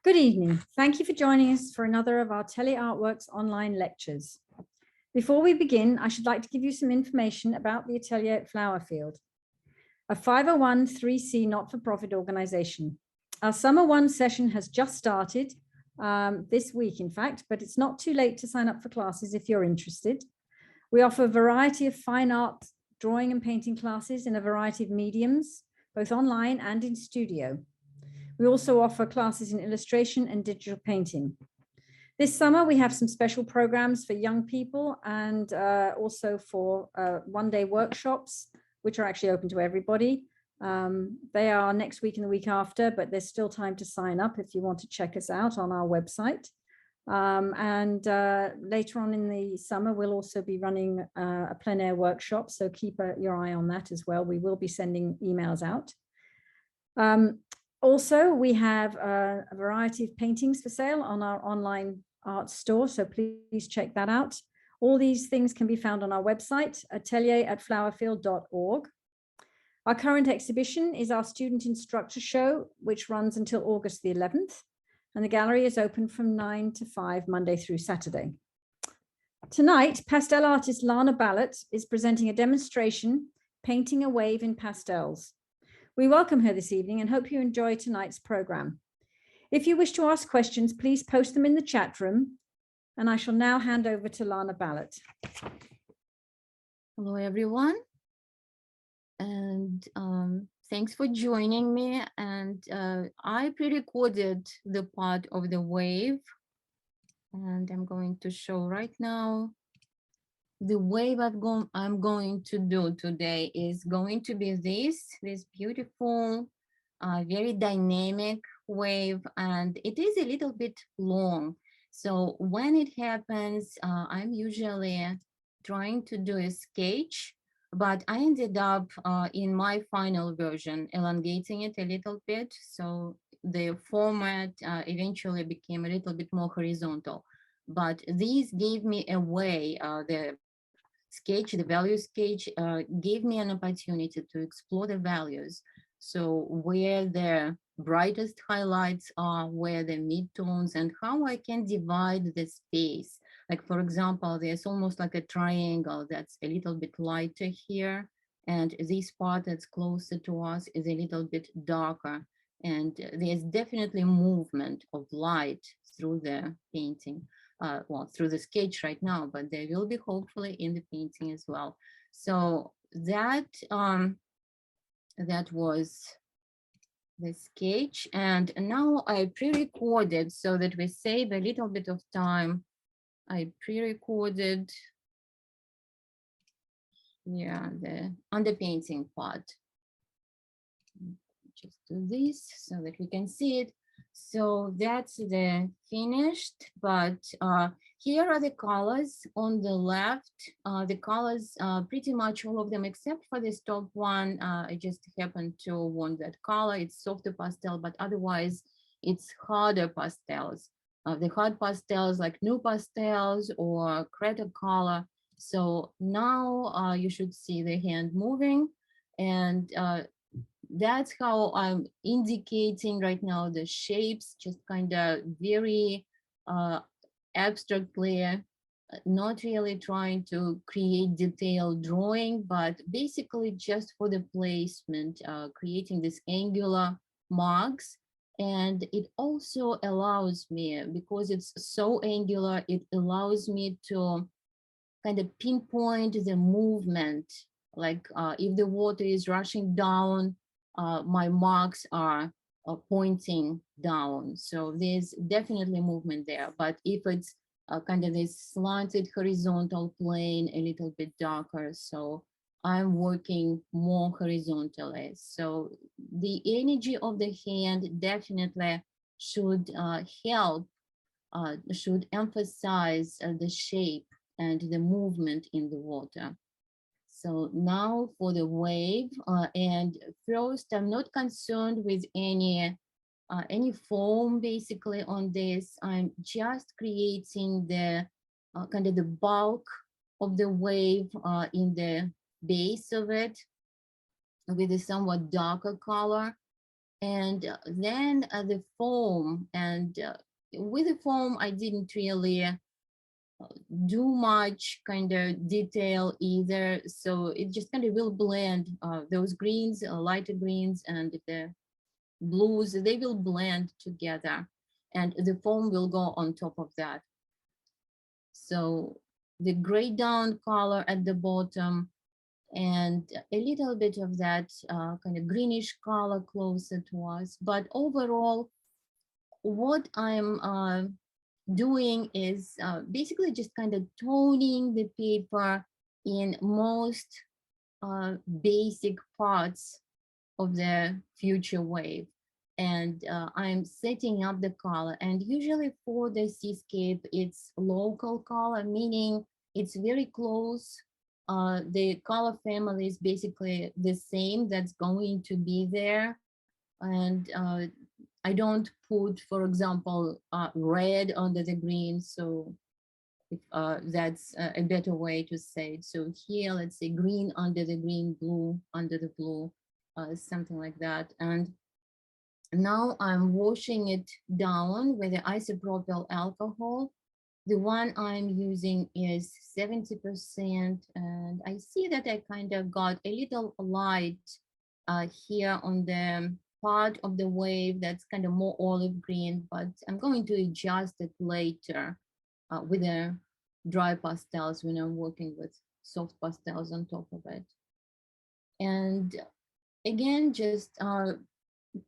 Good evening. Thank you for joining us for another of our Atelier Artworks online lectures. Before we begin, I should like to give you some information about the Atelier at Flowerfield, a 501(c)(3) not-for-profit organization. Our Summer 1 session has just started this week, in fact, but it's not too late to sign up for classes if you're interested. We offer a variety of fine art, drawing and painting classes in a variety of mediums, both online and in studio. We also offer classes in illustration and digital painting. This summer, we have some special programs for young people and also for one-day workshops, which are actually open to everybody. They are next week and the week after, but there's still time to sign up if you want to check us out on our website. Later on in the summer, we'll also be running a plein air workshop, so keep your eye on that as well. We will be sending emails out. Also, we have a variety of paintings for sale on our online art store, so please check that out. All these things can be found on our website, atelier@flowerfield.org. Our current exhibition is our Student Instructor Show, which runs until August the 11th, and the gallery is open from 9 to 5, Monday through Saturday. Tonight, pastel artist Lana Ballot is presenting a demonstration, Painting a Wave in Pastels. We welcome her this evening and hope you enjoy tonight's program. If you wish to ask questions, please post them in the chat room. And I shall now hand over to Lana Ballot. Hello, everyone. And thanks for joining me. And I pre-recorded the part of the wave. And I'm going to show right now. The wave I'm going to do today is going to be this beautiful, very dynamic wave, and it is a little bit long. So when it happens, I'm usually trying to do a sketch, but I ended up in my final version, elongating it a little bit. So the format eventually became a little bit more horizontal. But these gave me a way, the sketch, the value sketch gave me an opportunity to explore the values. So where the brightest highlights are, where the midtones, and how I can divide the space. Like, for example, there's almost like a triangle that's a little bit lighter here. And this part that's closer to us is a little bit darker. And there's definitely movement of light through the painting. Well, through the sketch right now, but there will be hopefully in the painting as well. So that that was the sketch, and now I pre-recorded so that we save a little bit of time. I pre-recorded the underpainting part. Just do this so that we can see it. So that's the finished, but here are the colors on the left. The colors, pretty much all of them, except for this top one. I just happen to want that color. It's softer pastel, but otherwise it's harder pastels. The hard pastels like new pastels or Creta color. So now you should see the hand moving, and that's how I'm indicating right now the shapes, just kind of very abstractly, not really trying to create detailed drawing, but basically just for the placement, creating these angular marks. And it also allows me, because it's so angular, it allows me to kind of pinpoint the movement. Like if the water is rushing down, my marks are pointing down. So there's definitely movement there. But if it's kind of this slanted horizontal plane, a little bit darker, so I'm working more horizontally. So the energy of the hand definitely should help, should emphasize the shape and the movement in the water. So now for the wave, and first, I'm not concerned with any foam basically on this. I'm just creating the kind of the bulk of the wave in the base of it with a somewhat darker color. And then the foam, and with the foam, I didn't really do much kind of detail either. So it just kind of will blend those greens, lighter greens, and the blues, they will blend together, and the foam will go on top of that. So the gray down color at the bottom and a little bit of that kind of greenish color closer to us. But overall, what I'm doing is basically just kind of toning the paper in most basic parts of the future wave. And I'm setting up the color. And usually for the seascape, it's local color, meaning it's very close. The color family is basically the same that's going to be there. And I don't put, for example, red under the green. So if, that's a better way to say it. So here, let's say green under the green, blue under the blue, something like that. And now I'm washing it down with the isopropyl alcohol. The one I'm using is 70%, and I see that I kind of got a little light here on the part of the wave that's kind of more olive green, but I'm going to adjust it later with the dry pastels when I'm working with soft pastels on top of it. And again, just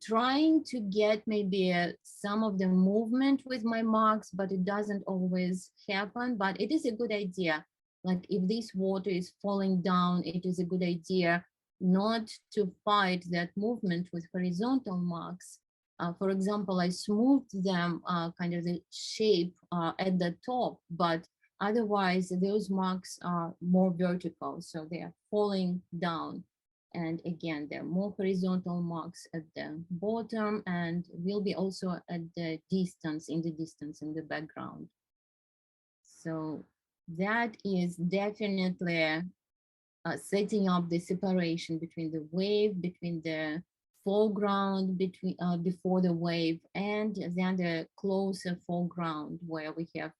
trying to get maybe some of the movement with my marks, but it doesn't always happen. But it is a good idea. Like if this water is falling down, it is a good idea not to fight that movement with horizontal marks. For example, I smoothed them kind of the shape at the top, but otherwise those marks are more vertical, so they are falling down. And again, there are more horizontal marks at the bottom, and will be also at the distance, in the background. So that is definitely setting up the separation between the wave, between the foreground, between before the wave, and then the closer foreground where we have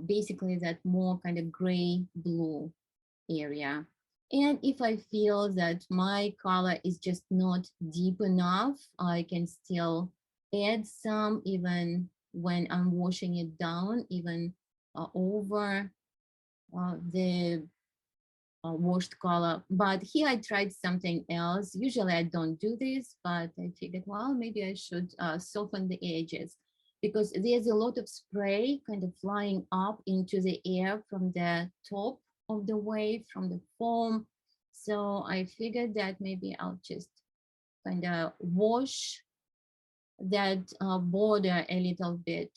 basically that more kind of gray blue area. And if I feel that my color is just not deep enough, I can still add some even when I'm washing it down, even over the washed color. But here I tried something else. Usually I don't do this, but I figured, well, maybe I should soften the edges, because there's a lot of spray kind of flying up into the air from the top of the wave, from the foam. So I figured that maybe I'll just kind of wash that border a little bit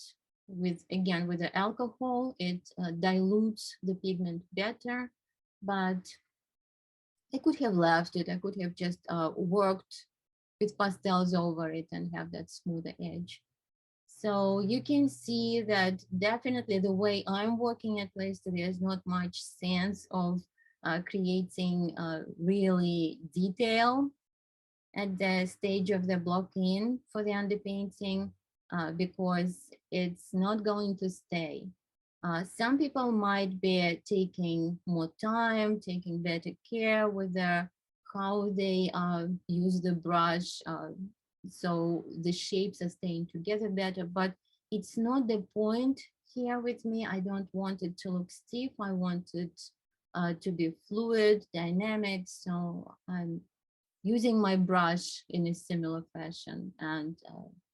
with, again, with the alcohol. It dilutes the pigment better, but I could have left it. I could have just worked with pastels over it and have that smoother edge. So you can see that definitely the way I'm working, at least, there's not much sense of creating really detail at the stage of the block-in for the underpainting because it's not going to stay. Some people might be taking more time, taking better care with how they use the brush, so the shapes are staying together better, but it's not the point here with me. I don't want it to look stiff. I want it to be fluid, dynamic. So I'm using my brush in a similar fashion. And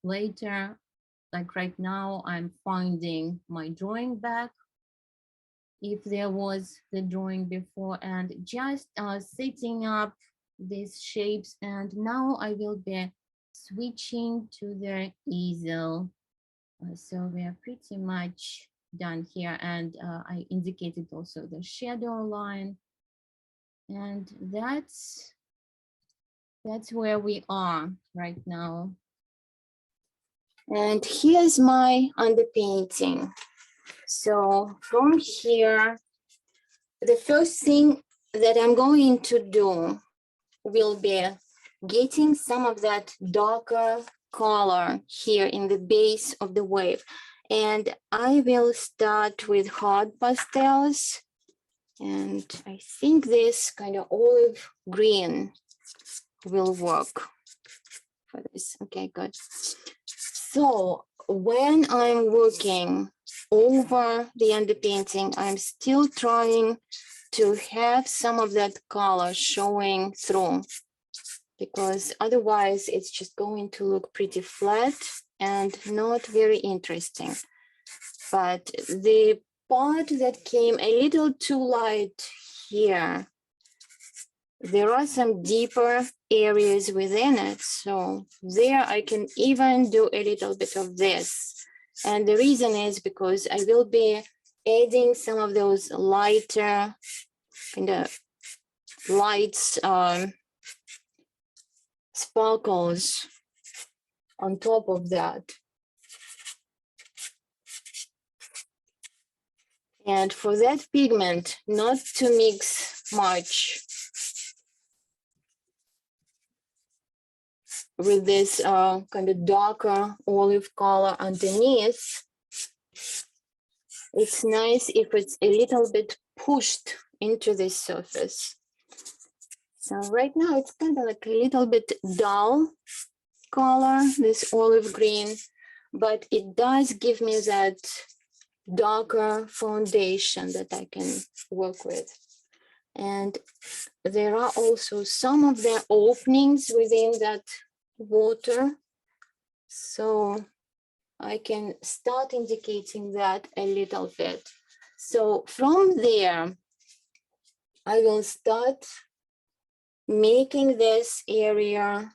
later, like right now, I'm finding my drawing back, if there was the drawing before, and just setting up these shapes. And now I will be switching to the easel. So we are pretty much done here. And I indicated also the shadow line. And that's where we are right now. And here's my underpainting. So from here, the first thing that I'm going to do will be getting some of that darker color here in the base of the wave. And I will start with hard pastels. And I think this kind of olive green will work for this. Okay, good. So when I'm working over the underpainting, I'm still trying to have some of that color showing through, because otherwise it's just going to look pretty flat and not very interesting. But the part that came a little too light here, there are some deeper areas within it. So there I can even do a little bit of this. And the reason is because I will be adding some of those lighter kind of lights, sparkles on top of that. And for that pigment, not to mix much with this kind of darker olive color underneath. It's nice if it's a little bit pushed into the surface. So right now it's kind of like a little bit dull color, this olive green, but it does give me that darker foundation that I can work with. And there are also some of the openings within that water, so I can start indicating that a little bit. So from there, I will start making this area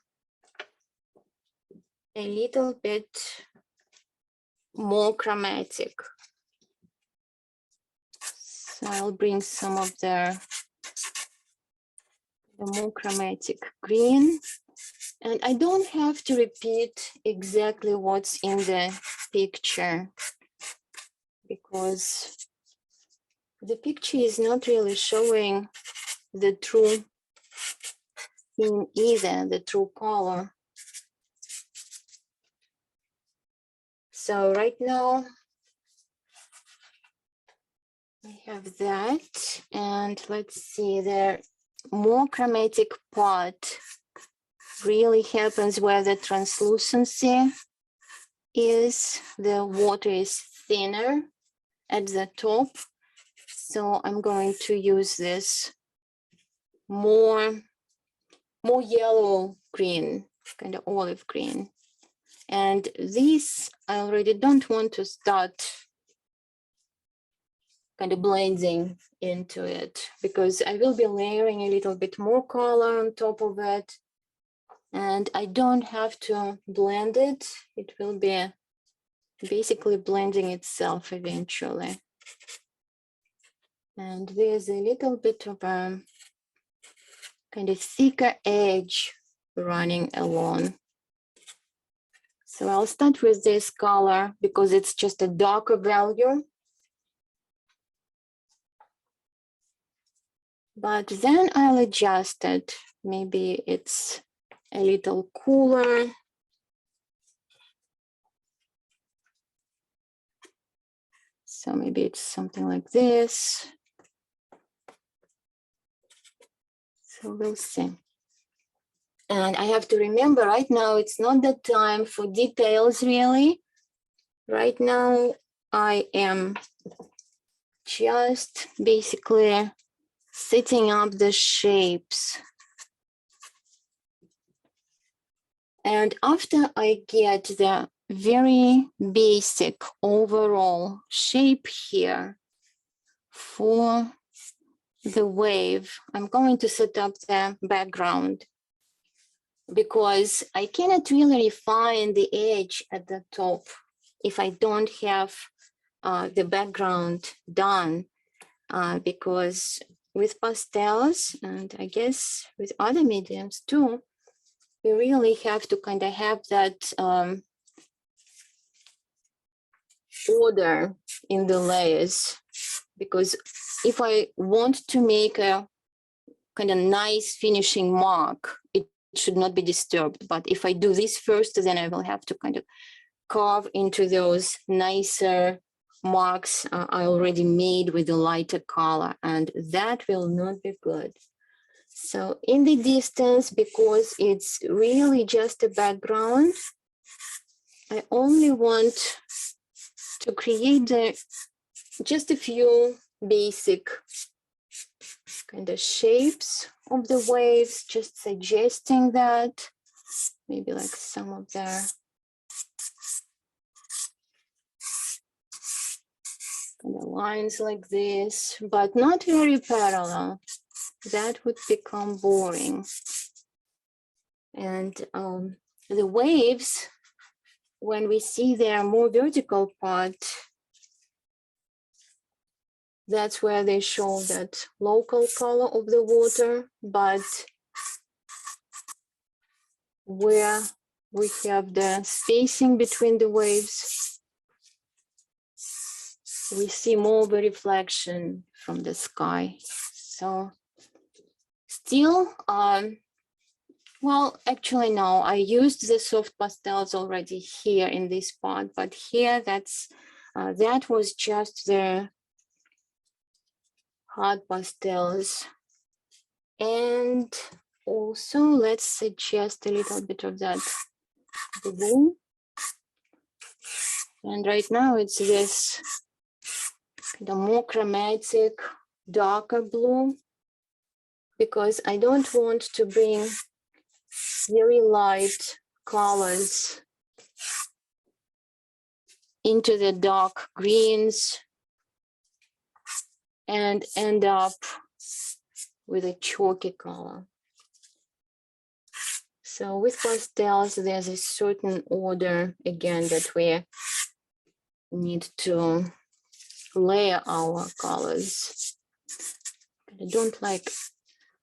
a little bit more chromatic. So I'll bring some of the more chromatic green. And I don't have to repeat exactly what's in the picture, because the picture is not really showing the true theme either, the true color. So right now I have that, and let's see, the more chromatic part really happens where the translucency is, the water is thinner at the top. So I'm going to use this more yellow green, kind of olive green. And this, I already don't want to start kind of blending into it, because I will be layering a little bit more color on top of it. And I don't have to blend it. It will be basically blending itself eventually. And there's a little bit of a kind of thicker edge running along. So I'll start with this color because it's just a darker value. But then I'll adjust it. Maybe it's a little cooler. So maybe it's something like this. So we'll see. And I have to remember right now, it's not the time for details really. Right now, I am just basically setting up the shapes. And after I get the very basic overall shape here for the wave, I'm going to set up the background, because I cannot really refine the edge at the top if I don't have the background done, because with pastels, and I guess with other mediums too, we really have to kind of have that order in the layers, because if I want to make a kind of nice finishing mark, it should not be disturbed. But if I do this first, then I will have to kind of carve into those nicer marks I already made with the lighter color, and that will not be good. So in the distance, because it's really just a background, I only want to create just a few basic kind of shapes of the waves, just suggesting that, maybe like some of their kind of lines like this, but not very parallel. That would become boring. And the waves, when we see their more vertical part, that's where they show that local color of the water, but where we have the spacing between the waves, we see more of a reflection from the sky. So still, well, actually, no, I used the soft pastels already here in this part, but here that was just the hard pastels. And also let's suggest a little bit of that blue. And right now it's this kind of more chromatic, darker blue, because I don't want to bring very light colors into the dark greens and end up with a chalky color. So with pastels, there's a certain order, again, that we need to layer our colors. I don't like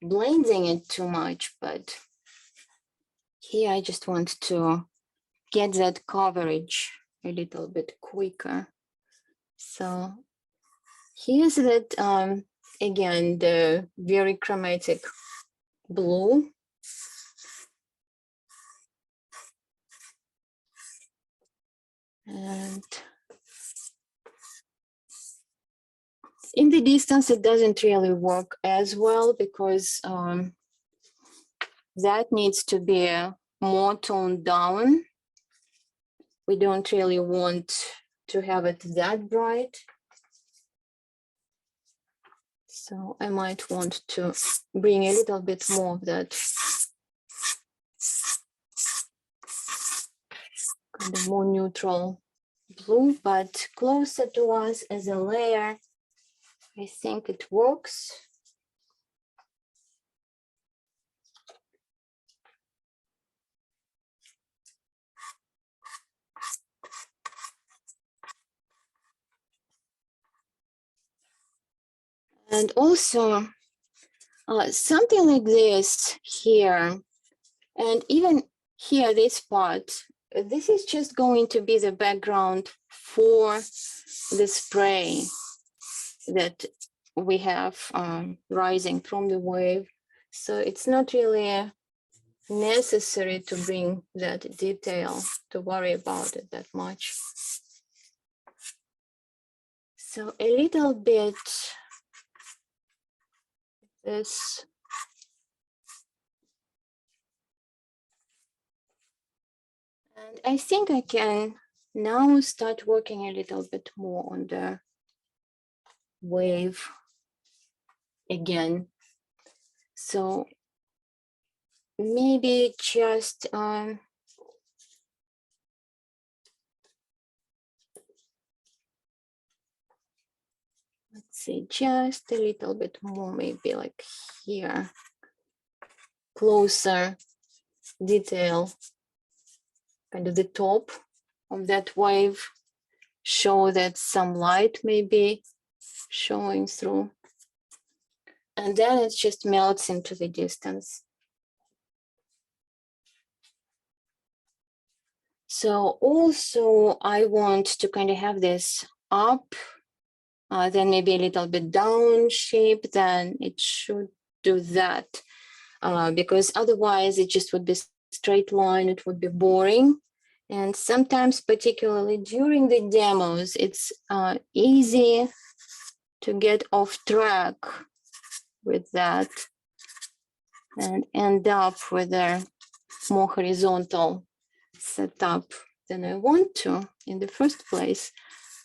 blending it too much, but here I just want to get that coverage a little bit quicker. So here's that, again, the very chromatic blue. And in the distance, it doesn't really work as well because that needs to be more toned down. We don't really want to have it that bright. So I might want to bring a little bit more of that kind of more neutral blue, but closer to us as a layer, I think it works. And also something like this here, and even here, this part, this is just going to be the background for the spray that we have rising from the wave. So it's not really necessary to bring that detail, to worry about it that much. So a little bit this. And I think I can now start working a little bit more on the wave again. So maybe just let's see, just a little bit more, maybe like here, closer detail, kind of the top of that wave, show that some light may be showing through. And then it just melts into the distance. So also I want to kind of have this up, then maybe a little bit down shape, then it should do that. because otherwise it just would be straight line, it would be boring. And sometimes, particularly during the demos, it's easy to get off track with that and end up with a more horizontal setup than I want to in the first place.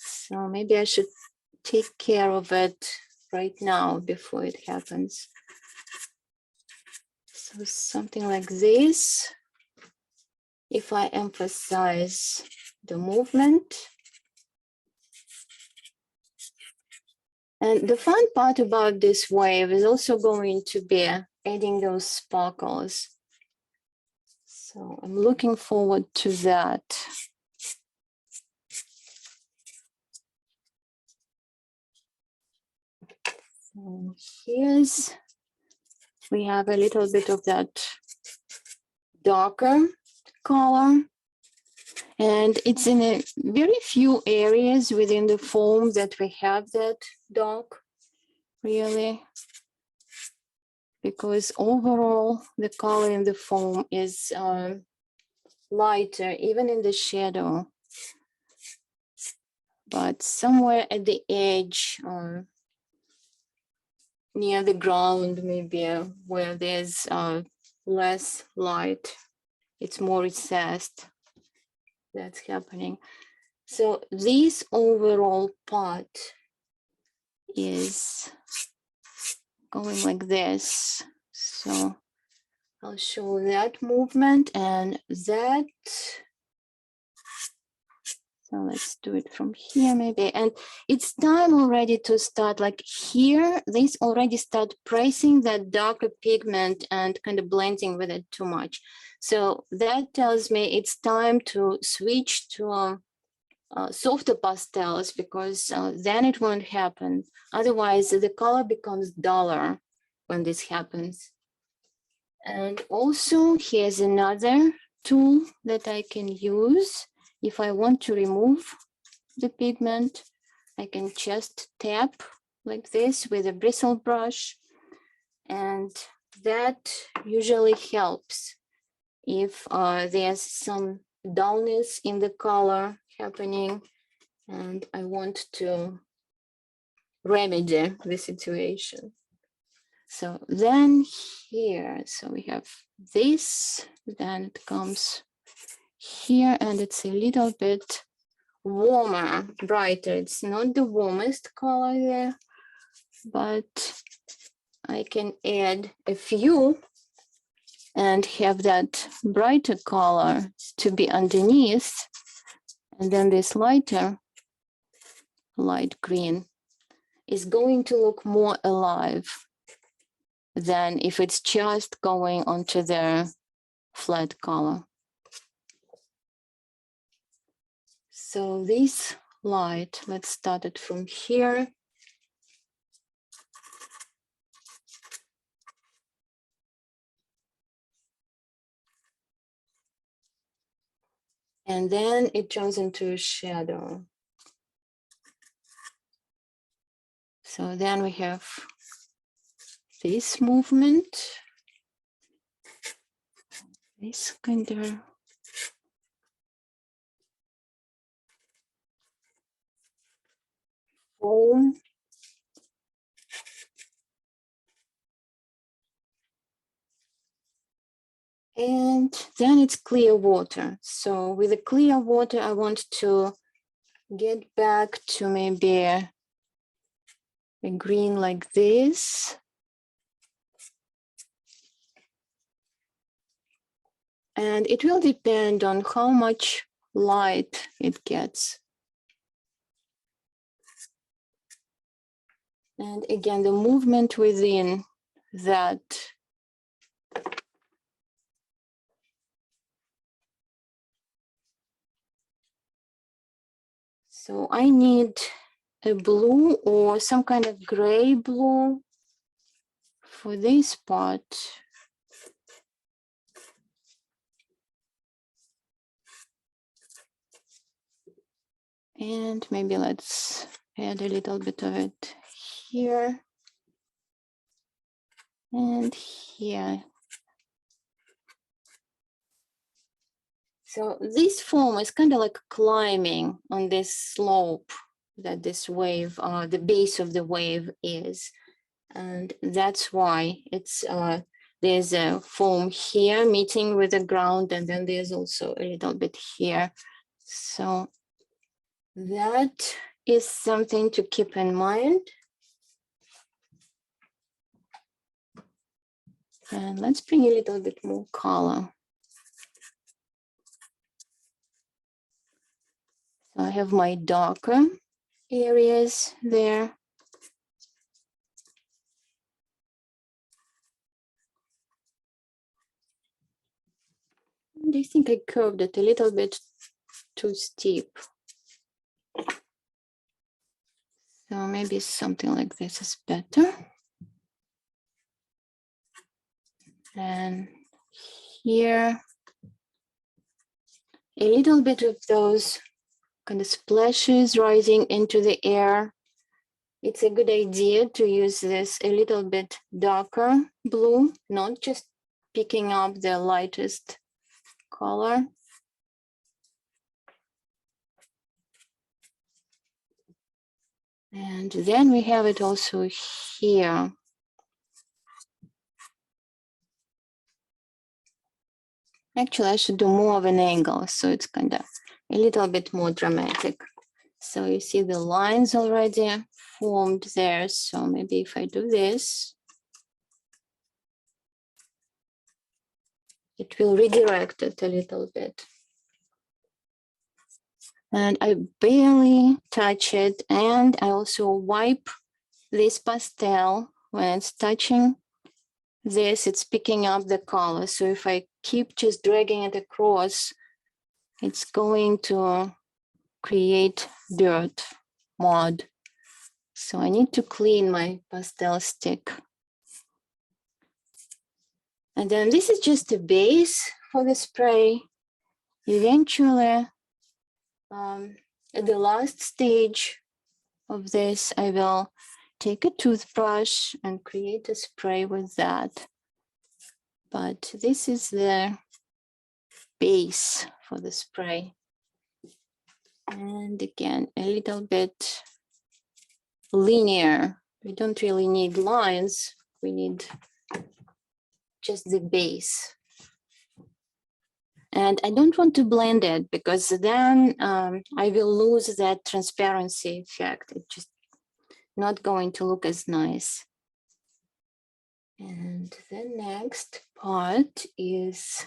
So maybe I should take care of it right now before it happens. So something like this. If I emphasize the movement. And the fun part about this wave is also going to be adding those sparkles. So I'm looking forward to that. So we have a little bit of that darker color. And it's in a very few areas within the foam that we have that dark, really. Because overall, the color in the foam is lighter, even in the shadow. But somewhere at the edge or near the ground, maybe where there's less light, it's more recessed. That's happening. So this overall part is going like this. So I'll show that movement and that. So let's do it from here maybe. And it's time already to start, like here, this already start pressing that darker pigment and kind of blending with it too much. So that tells me it's time to switch to softer pastels, because then it won't happen. Otherwise, the color becomes duller when this happens. And also, here's another tool that I can use. If I want to remove the pigment, I can just tap like this with a bristle brush. And that usually helps if there's some dullness in the color happening and I want to remedy the situation. So then here, so we have this, then it comes here and it's a little bit warmer, brighter. It's not the warmest color there, but I can add a few and have that brighter color to be underneath. And then this lighter, light green, is going to look more alive than if it's just going onto the flat color. So this light, let's start it from here. And then it turns into a shadow. So then we have this movement, this kind of foam. And then it's clear water. So with the clear water, I want to get back to maybe a green like this. And it will depend on how much light it gets. And again, the movement within that so I need a blue or some kind of gray blue for this part. And maybe let's add a little bit of it here and here. So this foam is kind of like climbing on this slope that this wave, the base of the wave is. And that's why it's there's a foam here meeting with the ground, and then there's also a little bit here. So that is something to keep in mind. And let's bring a little bit more color. So I have my darker areas there. I think I curved it a little bit too steep. So maybe something like this is better. And here, a little bit of those kind of splashes rising into the air. It's a good idea to use this a little bit darker blue, not just picking up the lightest color. And then we have it also here. Actually, I should do more of an angle, so it's kind of a little bit more dramatic. So you see the lines already formed there. So maybe if I do this, it will redirect it a little bit. And I barely touch it. And I also wipe this pastel. When it's touching this, it's picking up the color. So if I keep just dragging it across, it's going to create dirt, mud. So I need to clean my pastel stick. And then this is just a base for the spray. Eventually, at the last stage of this, I will take a toothbrush and create a spray with that. But this is the base for the spray. And again, a little bit linear. We don't really need lines. We need just the base. And I don't want to blend it because then I will lose that transparency effect. It's just not going to look as nice. And the next part is,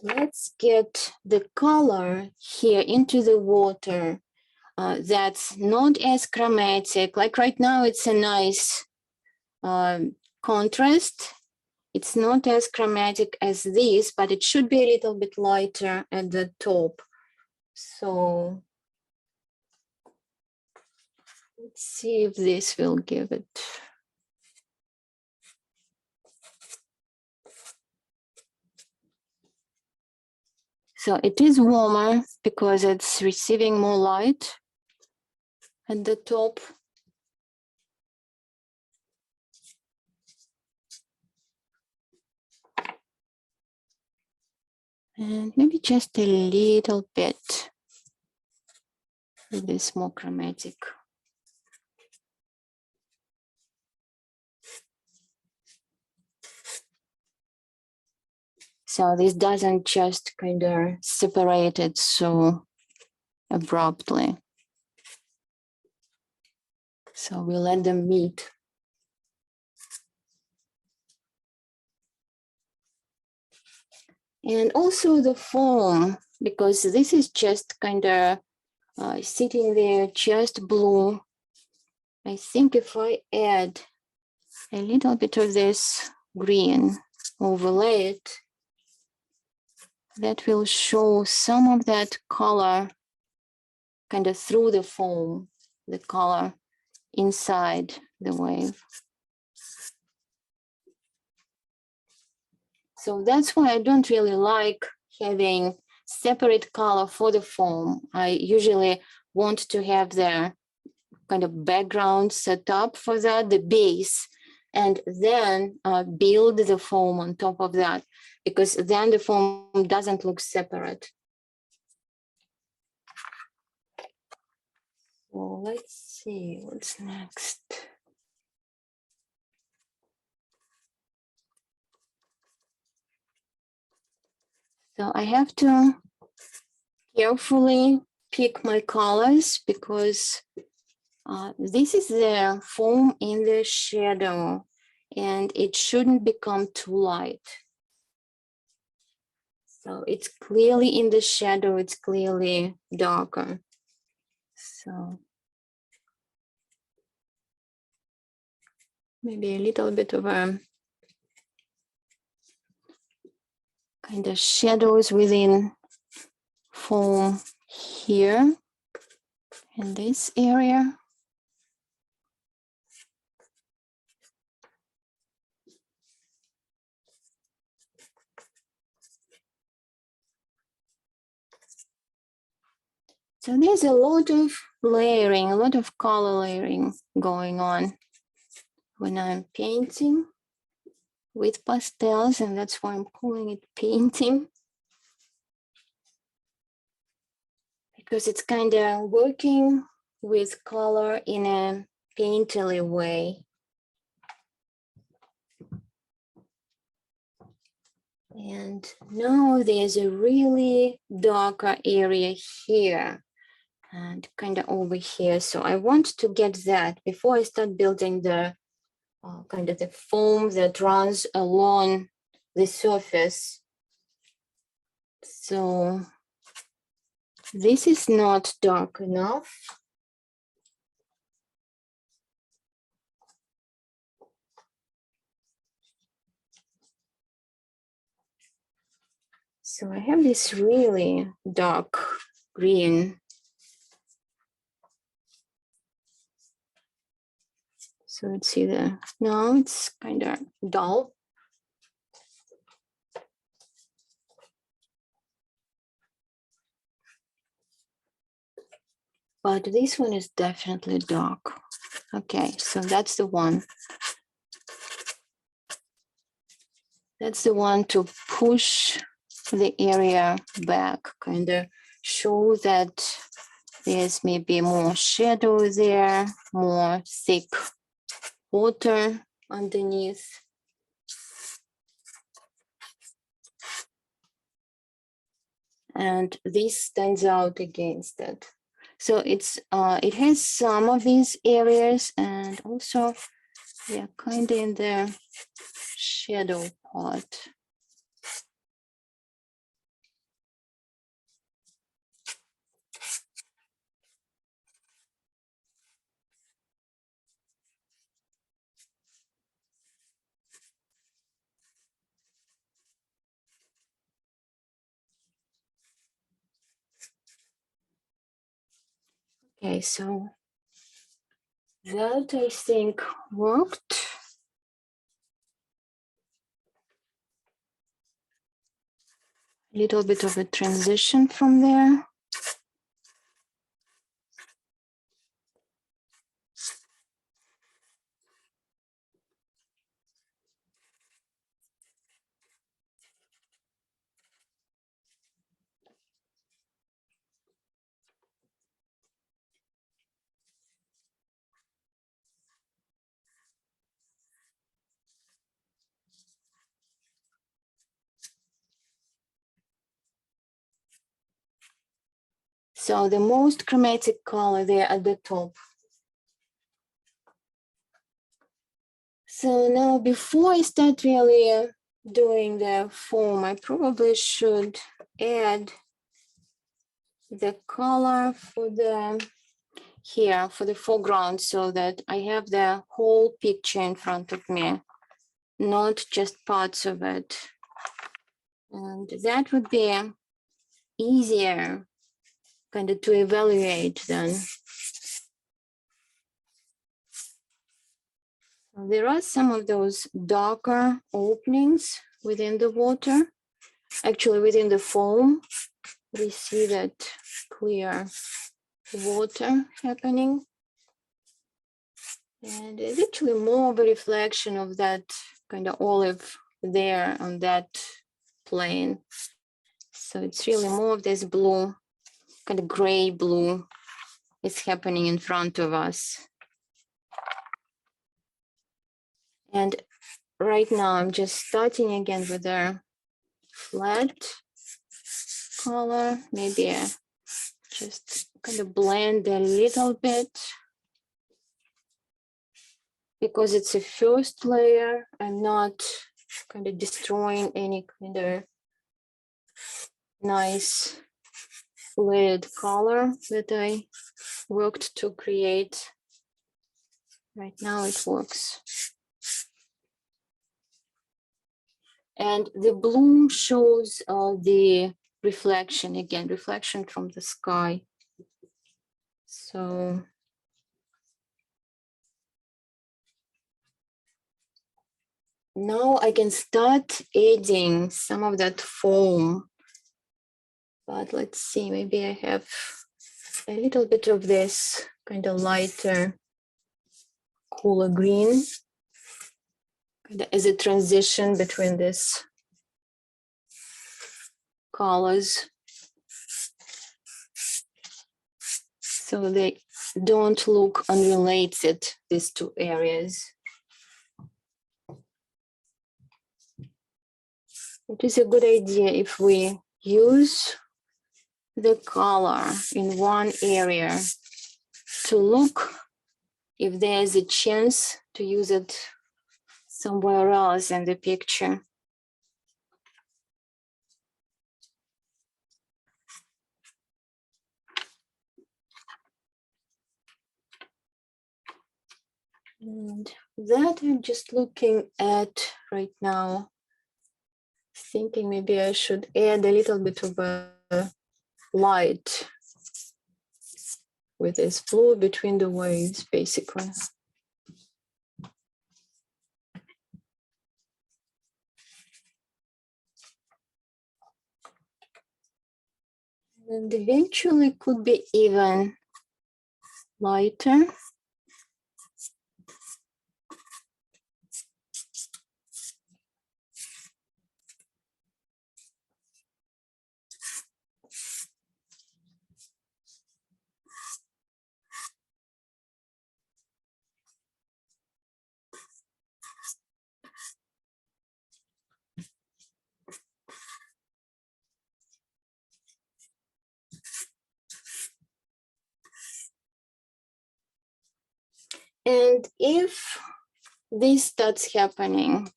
let's get the color here into the water that's not as chromatic. Like right now, it's a nice contrast. It's not as chromatic as this, but it should be a little bit lighter at the top. So let's see if this will give it. So it is warmer because it's receiving more light at the top. And maybe just a little bit of this more chromatic. So this doesn't just kind of separate it so abruptly. So we let them meet. And also the foam, because this is just kind of sitting there, just blue. I think if I add a little bit of this green, overlay it, that will show some of that color kind of through the foam, the color inside the wave. So that's why I don't really like having separate color for the foam. I usually want to have the kind of background set up for that, the base, and then build the foam on top of that. because then the foam doesn't look separate. So let's see what's next. So I have to carefully pick my colors because this is the foam in the shadow and it shouldn't become too light. So it's clearly in the shadow, it's clearly darker. So maybe a little bit of a kind of shadows within foam here in this area. So there's a lot of layering, a lot of color layering going on when I'm painting with pastels, and that's why I'm calling it painting. Because it's kind of working with color in a painterly way. And now there's a really darker area here and kind of over here. So I want to get that before I start building the kind of the foam that runs along the surface. So this is not dark enough. So I have this really dark green. So let's see the, now it's kind of dull. But this one is definitely dark. Okay, so that's the one. That's the one to push the area back, kind of show that there's maybe more shadow there, more thick water underneath. And this stands out against it. So it's it has some of these areas and also, yeah, kind of in the shadow part. Okay, so that I think worked. A little bit of a transition from there. So the most chromatic color there at the top. So now before I start really doing the foam, I probably should add the color for the here for the foreground so that I have the whole picture in front of me, not just parts of it. And that would be easier kind of to evaluate then. There are some of those darker openings within the water, actually within the foam. We see that clear water happening. And it's actually more of a reflection of that kind of olive there on that plein. So it's really more of this blue, kind of gray blue is happening in front of us. And right now I'm just starting again with a flat color, maybe just kind of blend a little bit. Because it's a first layer, I'm not kind of destroying any kind of nice fluid color that I worked to create. Right now it works. And the blue shows the reflection, again, reflection from the sky. So now I can start adding some of that foam. But let's see, maybe I have a little bit of this kind of lighter, cooler green, kind of as a transition between these colors. So they don't look unrelated, these two areas. It is a good idea if we use the color in one area to look if there's a chance to use it somewhere else in the picture. And that I'm just looking at right now, thinking maybe I should add a little bit of a light with this blue between the waves, basically. And eventually could be even lighter. And if this starts happening,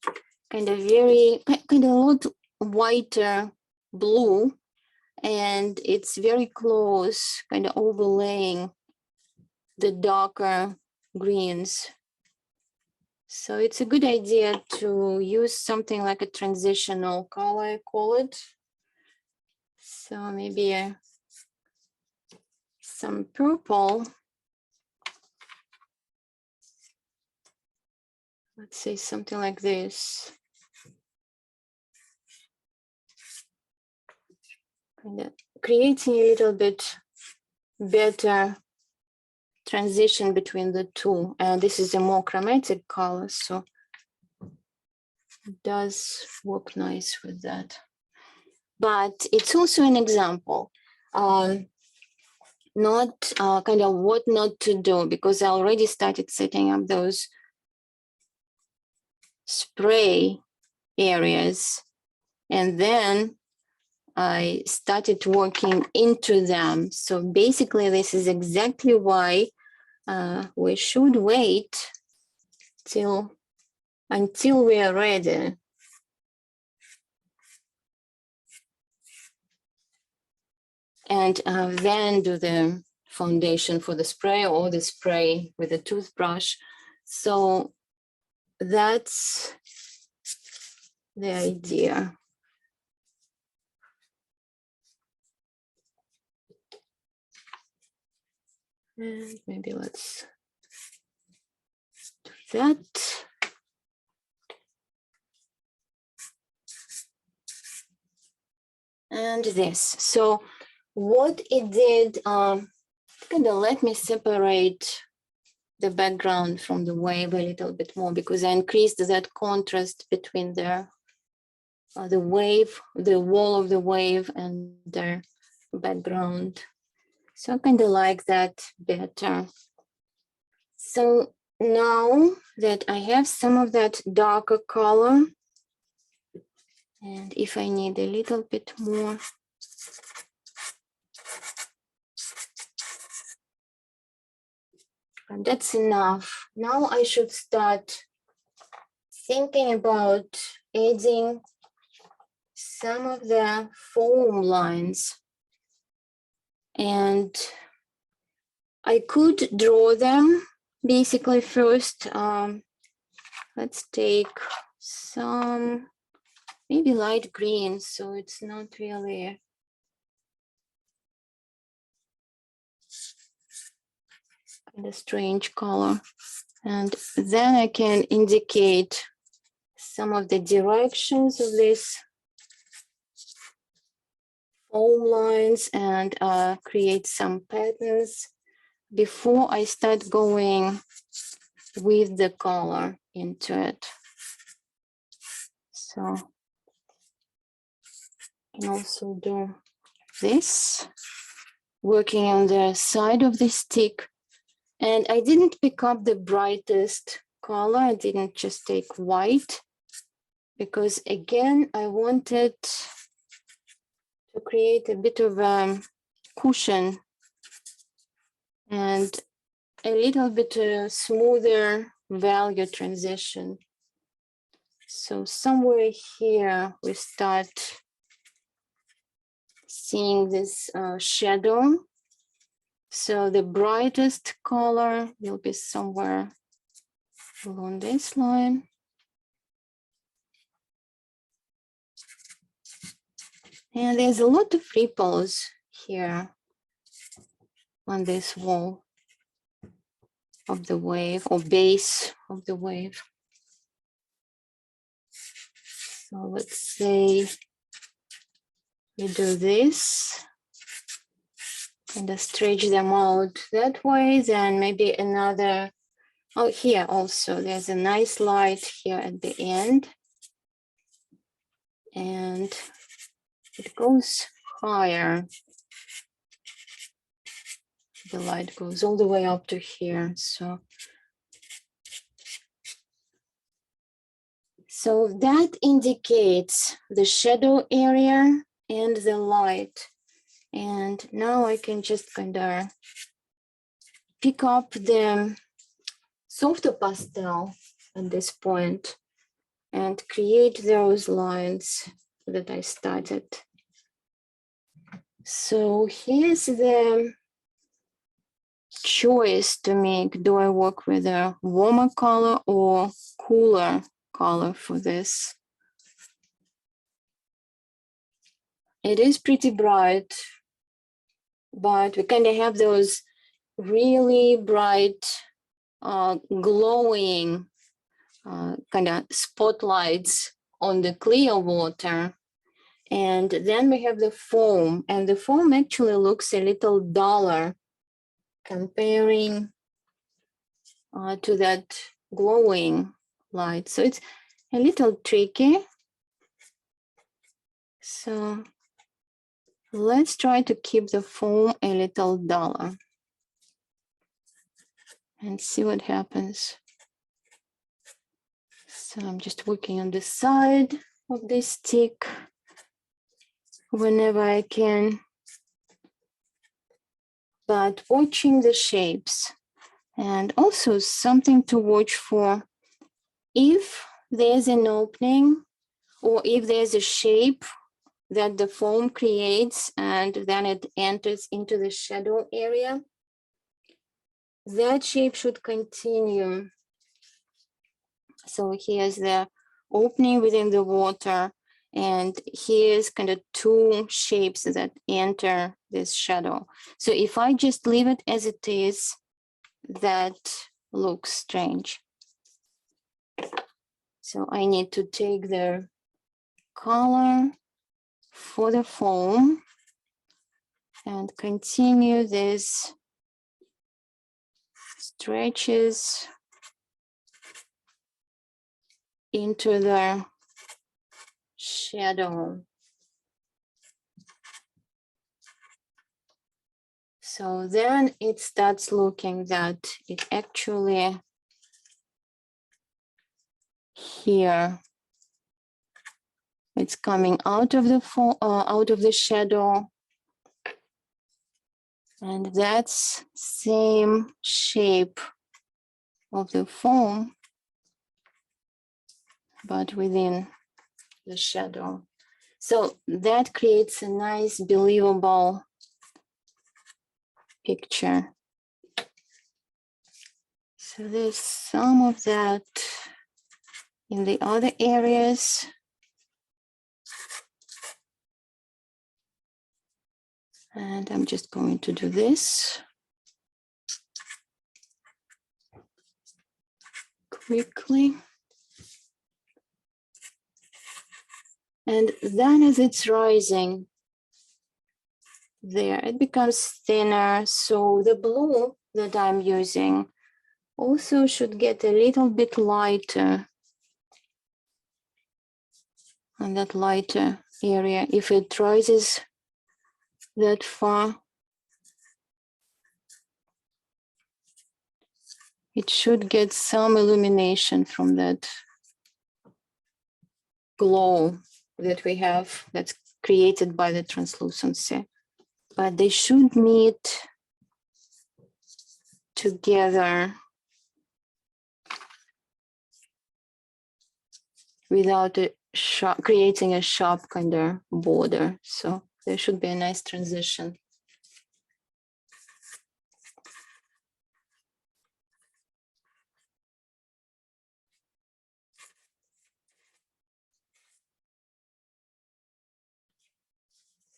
kind of a lot whiter blue, and it's very close, kind of overlaying the darker greens. So it's a good idea to use something like a transitional color, I call it. So maybe some purple. Let's say something like this. Kind of creating a little bit better transition between the two. And this is a more chromatic color, so it does work nice with that. But it's also an example, not kind of what not to do, because I already started setting up those spray areas, and then I started working into them. So basically this is exactly why we should wait until we are ready. And then do the foundation for the spray or the spray with a toothbrush. So that's the idea. And maybe let's do that. And this. So what it did, kind of let me separate the background from the wave a little bit more, because I increased that contrast between the the wave, the wall of the wave and the background. So I kind of like that better. So now that I have some of that darker color, and if I need a little bit more, and that's enough. Now I should start thinking about adding some of the foam lines. And I could draw them basically first. Let's take some maybe light green, so it's not really kind of strange color. And then I can indicate some of the directions of these foam lines and create some patterns before I start going with the color into it. So I can also do this, working on the side of the stick. And I didn't pick up the brightest color. I didn't just take white because again, I wanted to create a bit of a cushion and a little bit smoother value transition. So somewhere here we start seeing this shadow. So the brightest color will be somewhere along this line. And there's a lot of ripples here on this wall of the wave or base of the wave. So let's say we do this, kind of stretch them out that way, then maybe another, oh, here also, there's a nice light here at the end. And it goes higher. The light goes all the way up to here. So that indicates the shadow area and the light. And now I can just kind of pick up the softer pastel at this point and create those lines that I started. So here's the choice to make. Do I work with a warmer color or cooler color for this? It is pretty bright, but we kind of have those really bright, glowing kind of spotlights on the clear water. And then we have the foam, and the foam actually looks a little duller comparing to that glowing light. So it's a little tricky. So let's try to keep the foam a little duller and see what happens. So I'm just working on the side of this stick whenever I can, but watching the shapes. And also something to watch for, if there's an opening or if there's a shape that the foam creates and then it enters into the shadow area, that shape should continue. So here's the opening within the water, and here's kind of two shapes that enter this shadow. So if I just leave it as it is, that looks strange. So I need to take the color for the foam and continue this stretches into the shadow. So then it starts looking that it actually here it's coming out of the shadow, and that's same shape of the foam, but within the shadow. So that creates a nice, believable picture. So there's some of that in the other areas. And I'm just going to do this quickly. And then as it's rising there, it becomes thinner. So the blue that I'm using also should get a little bit lighter on that lighter area. If it rises that far, it should get some illumination from that glow that we have that's created by the translucency. But they should meet together without creating a sharp kind of border. So there should be a nice transition.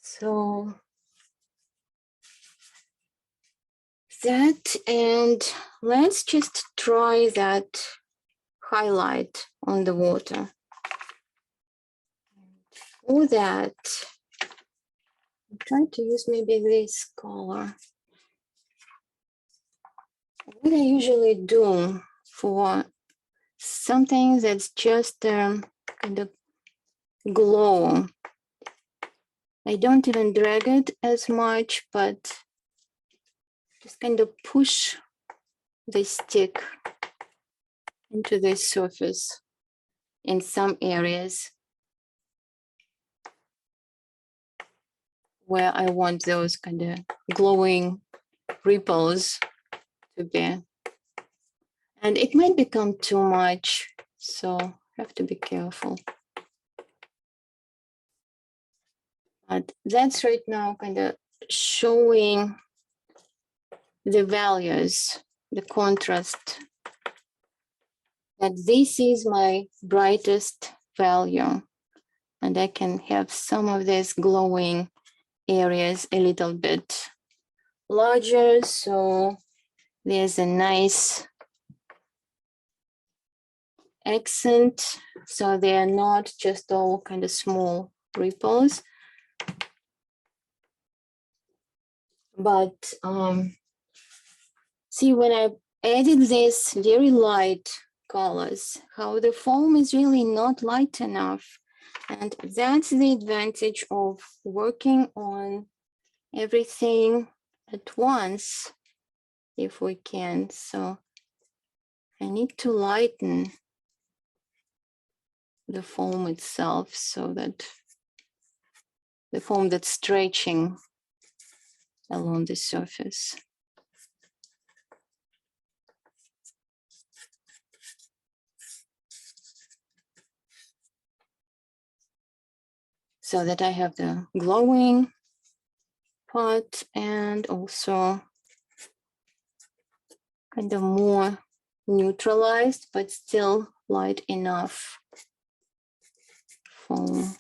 So that, and let's just try that highlight on the water. For that, I'm trying to use maybe this color. What I usually do for something that's just kind of glow, I don't even drag it as much, but just kind of push the stick into the surface in some areas where I want those kind of glowing ripples to be. And it might become too much, so I have to be careful. But that's right now kind of showing the values, the contrast, that this is my brightest value, and I can have some of these glowing areas a little bit larger, so there's a nice accent, so they are not just all kind of small ripples. But see, when I added these very light colors, how the foam is really not light enough. And that's the advantage of working on everything at once, if we can. So I need to lighten the foam itself so that the foam that's stretching along the surface. So that I have the glowing part and also kind of more neutralized, but still light enough foam.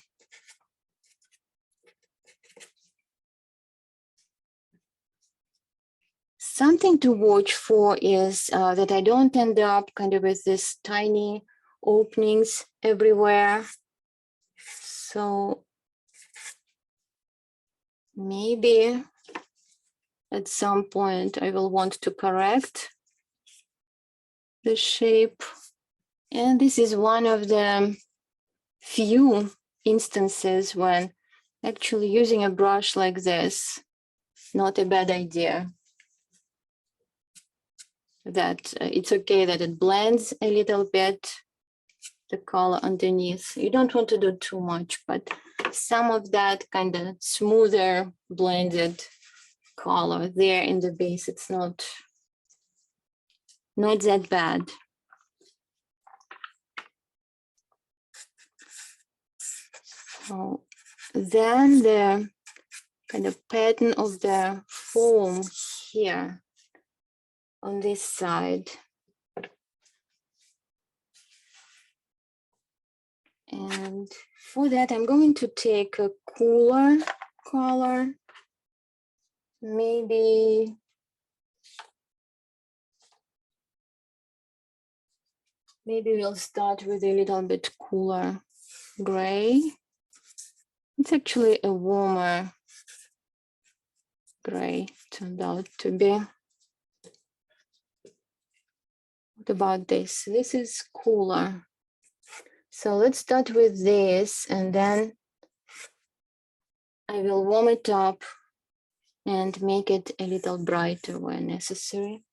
Something to watch for is that I don't end up kind of with these tiny openings everywhere. So maybe at some point I will want to correct the shape. And this is one of the few instances when actually using a brush like this, not a bad idea. That it's okay that it blends a little bit, the color underneath. You don't want to do too much, but some of that kind of smoother blended color there in the base, it's not that bad. So then the kind of pattern of the foam here on this side. And for that, I'm going to take a cooler color, maybe we'll start with a little bit cooler gray. It's actually a warmer gray, turned out to be. What about this? This is cooler. So let's start with this, and then I will warm it up and make it a little brighter where necessary.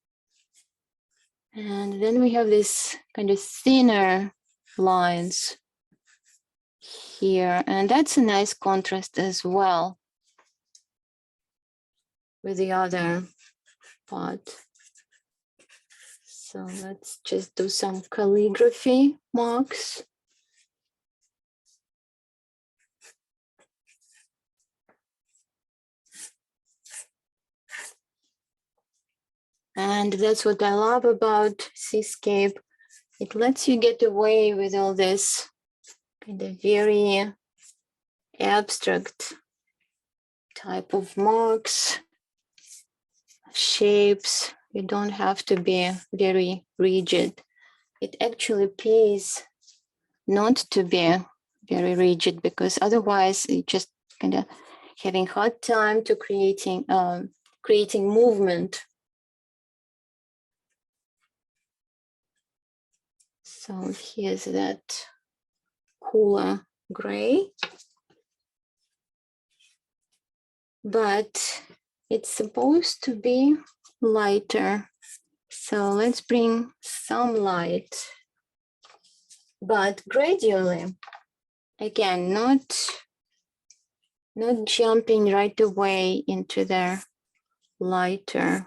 And then we have this kind of thinner lines here, and that's a nice contrast as well with the other part. So let's just do some calligraphy marks. And that's what I love about Seascape. It lets you get away with all this kind of very abstract type of marks, shapes. You don't have to be very rigid. It actually pays not to be very rigid, because otherwise you just kind of having hard time to creating movement. So here's that cooler gray, but it's supposed to be lighter. So let's bring some light, but gradually. Again, not jumping right away into the lighter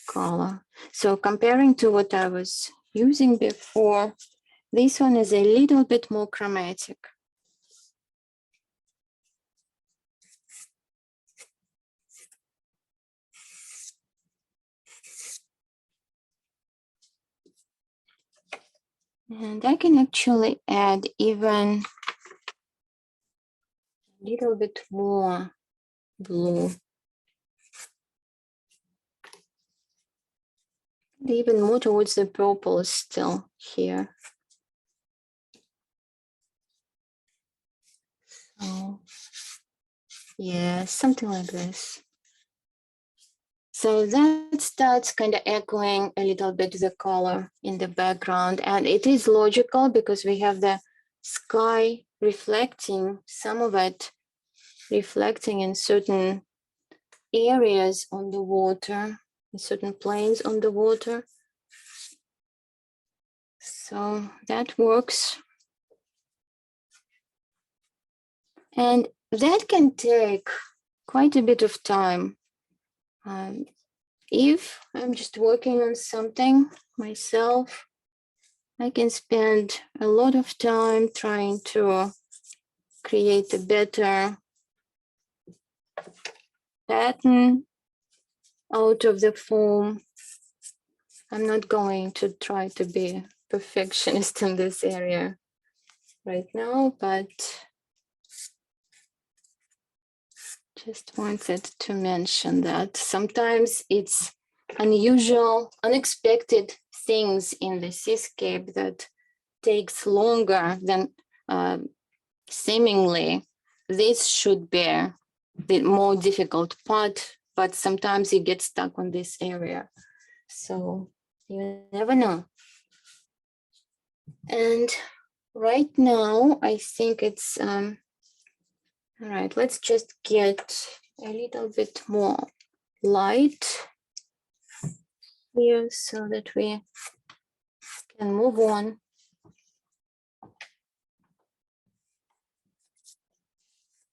color. So comparing to what I was using before, this one is a little bit more chromatic. And I can actually add even a little bit more blue. Even more towards the purple still here. So yeah, something like this. So that starts kind of echoing a little bit the color in the background, and it is logical because we have the sky reflecting, some of it reflecting in certain areas on the water, in certain planes on the water. So that works. And that can take quite a bit of time. If I'm just working on something myself, I can spend a lot of time trying to create a better pattern out of the foam. I'm not going to try to be a perfectionist in this area right now, but just wanted to mention that sometimes it's unusual, unexpected things in the seascape that takes longer than seemingly this should be the more difficult part, but sometimes you get stuck on this area. So you never know. And right now, I think it's, all right, let's just get a little bit more light here so that we can move on.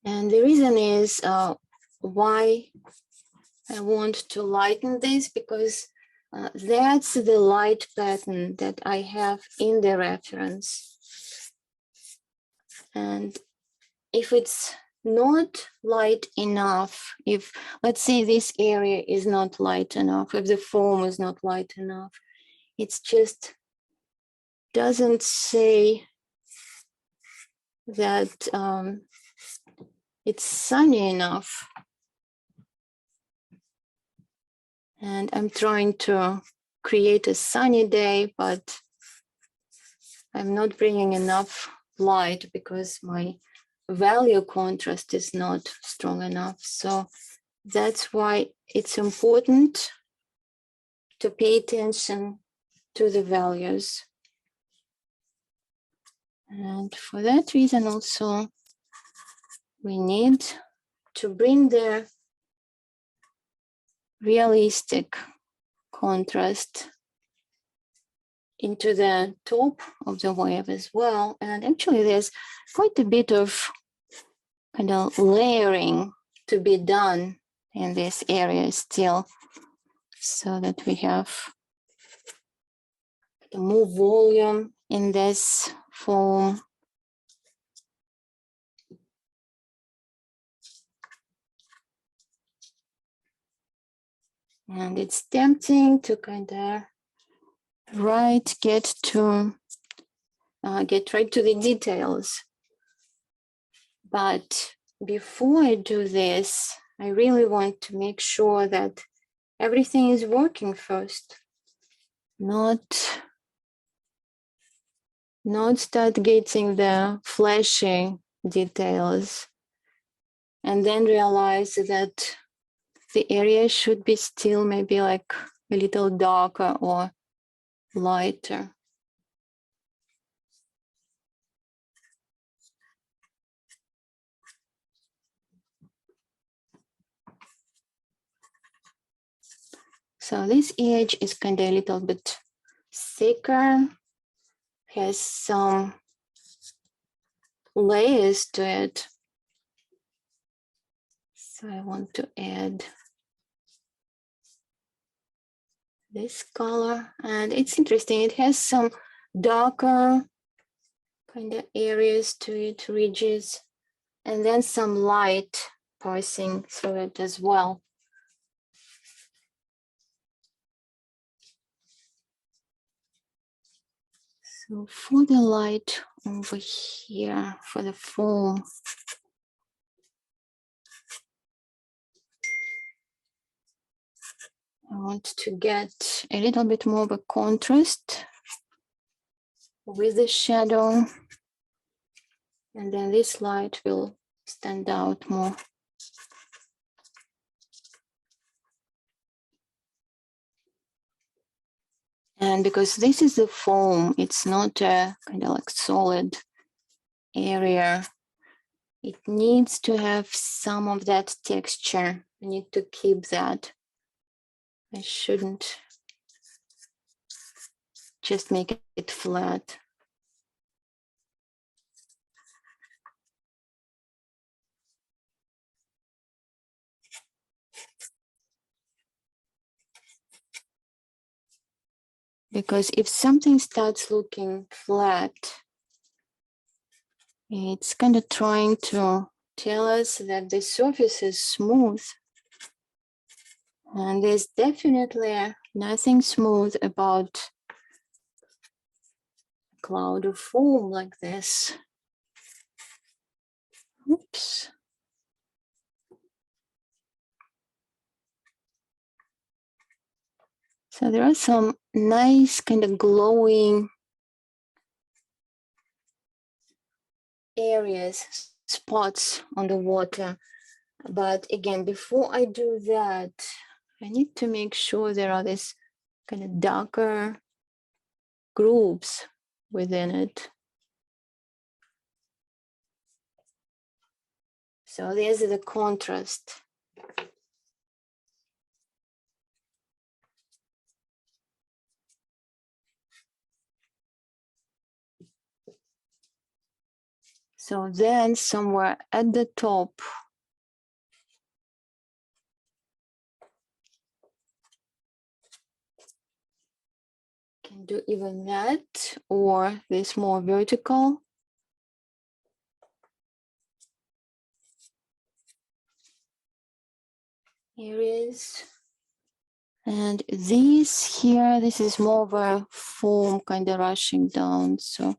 And the reason is why I want to lighten this, because that's the light pattern that I have in the reference. And if it's not light enough, if let's say this area is not light enough, if the foam is not light enough, it's just doesn't say that it's sunny enough. And I'm trying to create a sunny day, but I'm not bringing enough light because my value contrast is not strong enough. So that's why it's important to pay attention to the values. And for that reason also, we need to bring the realistic contrast into the top of the wave as well. And actually there's quite a bit of kind of layering to be done in this area still, so that we have more volume in this foam. And it's tempting to kind of get right to the details. But before I do this, I really want to make sure that everything is working first. Not start getting the flashy details and then realize that the area should be still maybe like a little darker or lighter. So this edge is kind of a little bit thicker, has some layers to it. So I want to add this color, and it's interesting. It has some darker kind of areas to it, ridges, and then some light passing through it as well. So for the light over here, for the foam, I want to get a little bit more of a contrast with the shadow, and then this light will stand out more. And because this is the foam, it's not a kind of like solid area. It needs to have some of that texture. I need to keep that. I shouldn't just make it flat. Because if something starts looking flat, it's kind of trying to tell us that the surface is smooth. And there's definitely nothing smooth about a cloud of foam like this. Oops. So there are some nice kind of glowing areas, spots on the water. But again, before I do that, I need to make sure there are these kind of darker grooves within it. So there's the contrast. So then somewhere at the top, can do even that, or this more vertical. Areas. And this here, this is more of a foam kind of rushing down. So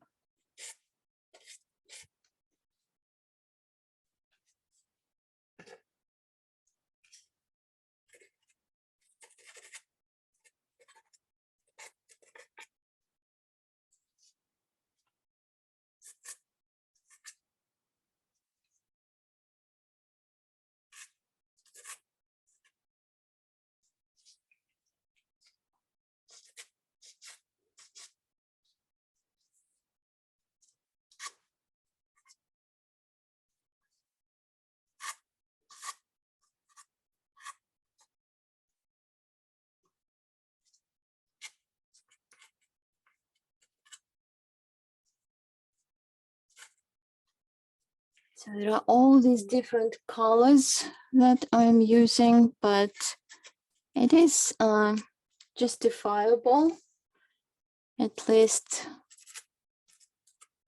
So there are all these different colors that I'm using, but it is justifiable. At least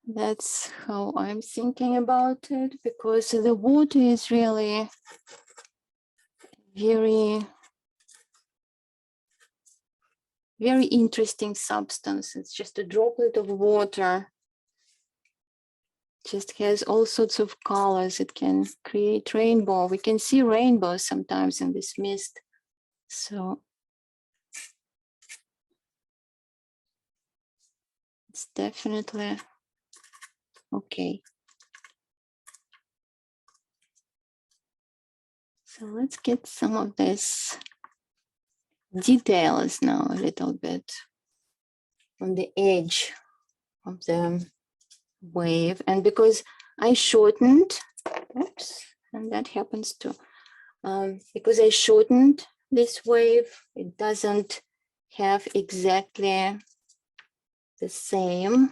that's how I'm thinking about it, because the water is really very, very interesting substance. It's just a droplet of water. Just has all sorts of colors. It can create rainbow. We can see rainbows sometimes in this mist. So it's definitely okay. So let's get some of this details now a little bit on the edge of the wave. And because I shortened, oops, and that happens too. Because I shortened this wave, it doesn't have exactly the same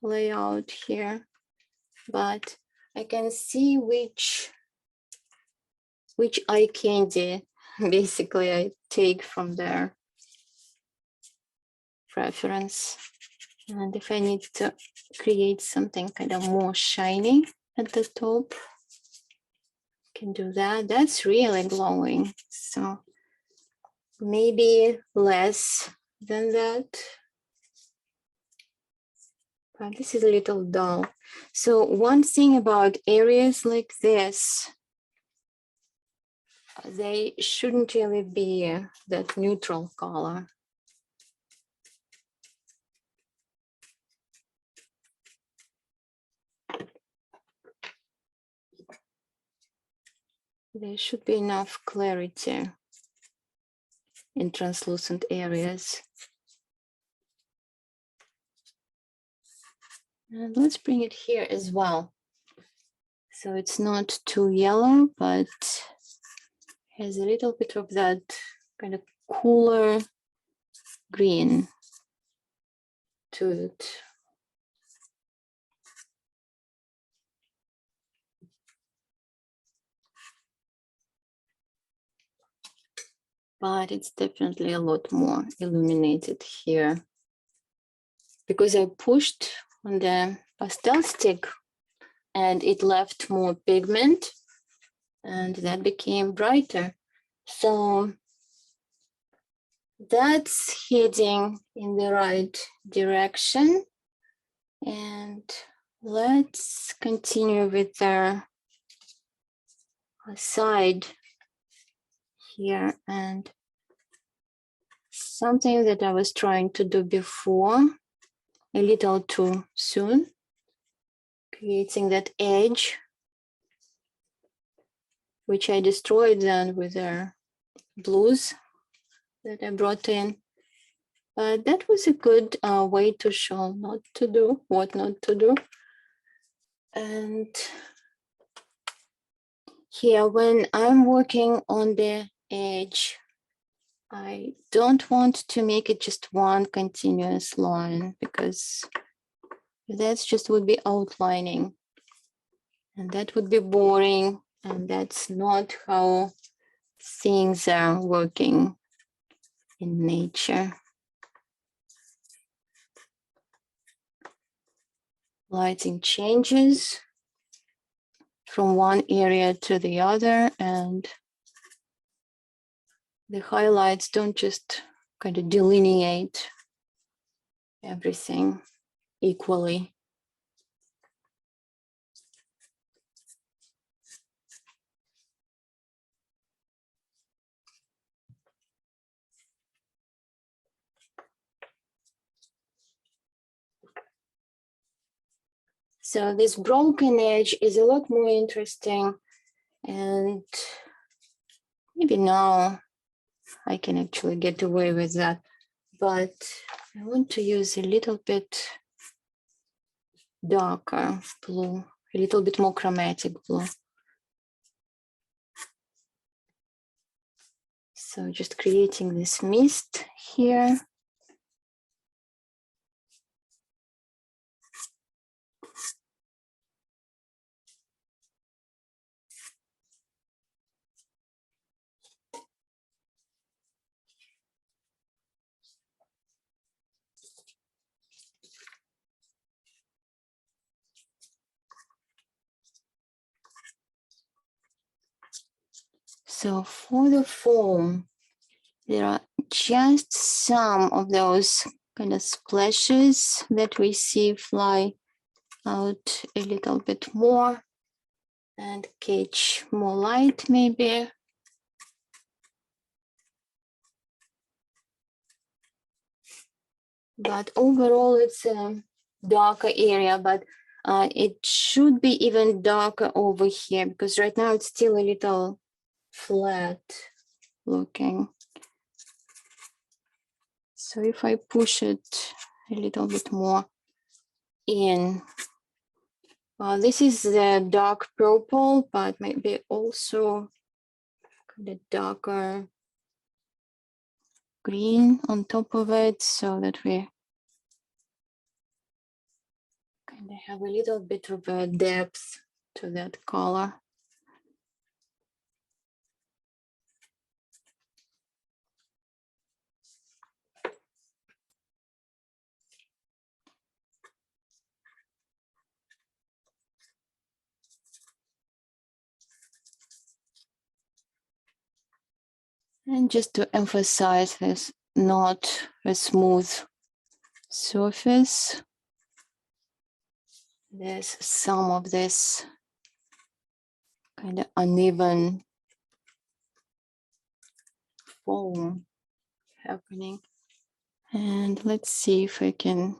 layout here, but I can see which eye candy basically I take from their preference. And if I need to create something kind of more shiny at the top, can do that. That's really glowing. So maybe less than that. But this is a little dull. So one thing about areas like this, they shouldn't really be that neutral color. There should be enough clarity in translucent areas. And let's bring it here as well. So it's not too yellow, but has a little bit of that kind of cooler green to it. But it's definitely a lot more illuminated here because I pushed on the pastel stick and it left more pigment and that became brighter. So that's heading in the right direction. And let's continue with the side here, and something that I was trying to do before a little too soon, creating that edge, which I destroyed then with the blues that I brought in. But that was a good way to show not to do, what not to do. And Here, when I'm working on the edge, I don't want to make it just one continuous line because that's just would be outlining and that would be boring, and that's not how things are working in nature. Lighting changes from one area to the other, and the highlights don't just kind of delineate everything equally. So this broken edge is a lot more interesting, and maybe now I can actually get away with that, but I want to use a little bit darker blue, a little bit more chromatic blue. So just creating this mist here. So for the foam, there are just some of those kind of splashes that we see fly out a little bit more and catch more light maybe. But overall it's a darker area, but it should be even darker over here because right now it's still a little flat looking. So if I push it a little bit more in, this is the dark purple, but maybe also kind of darker green on top of it so that we kind of have a little bit of a depth to that color. And just to emphasize this, not a smooth surface. There's some of this kind of uneven foam happening. And let's see if I can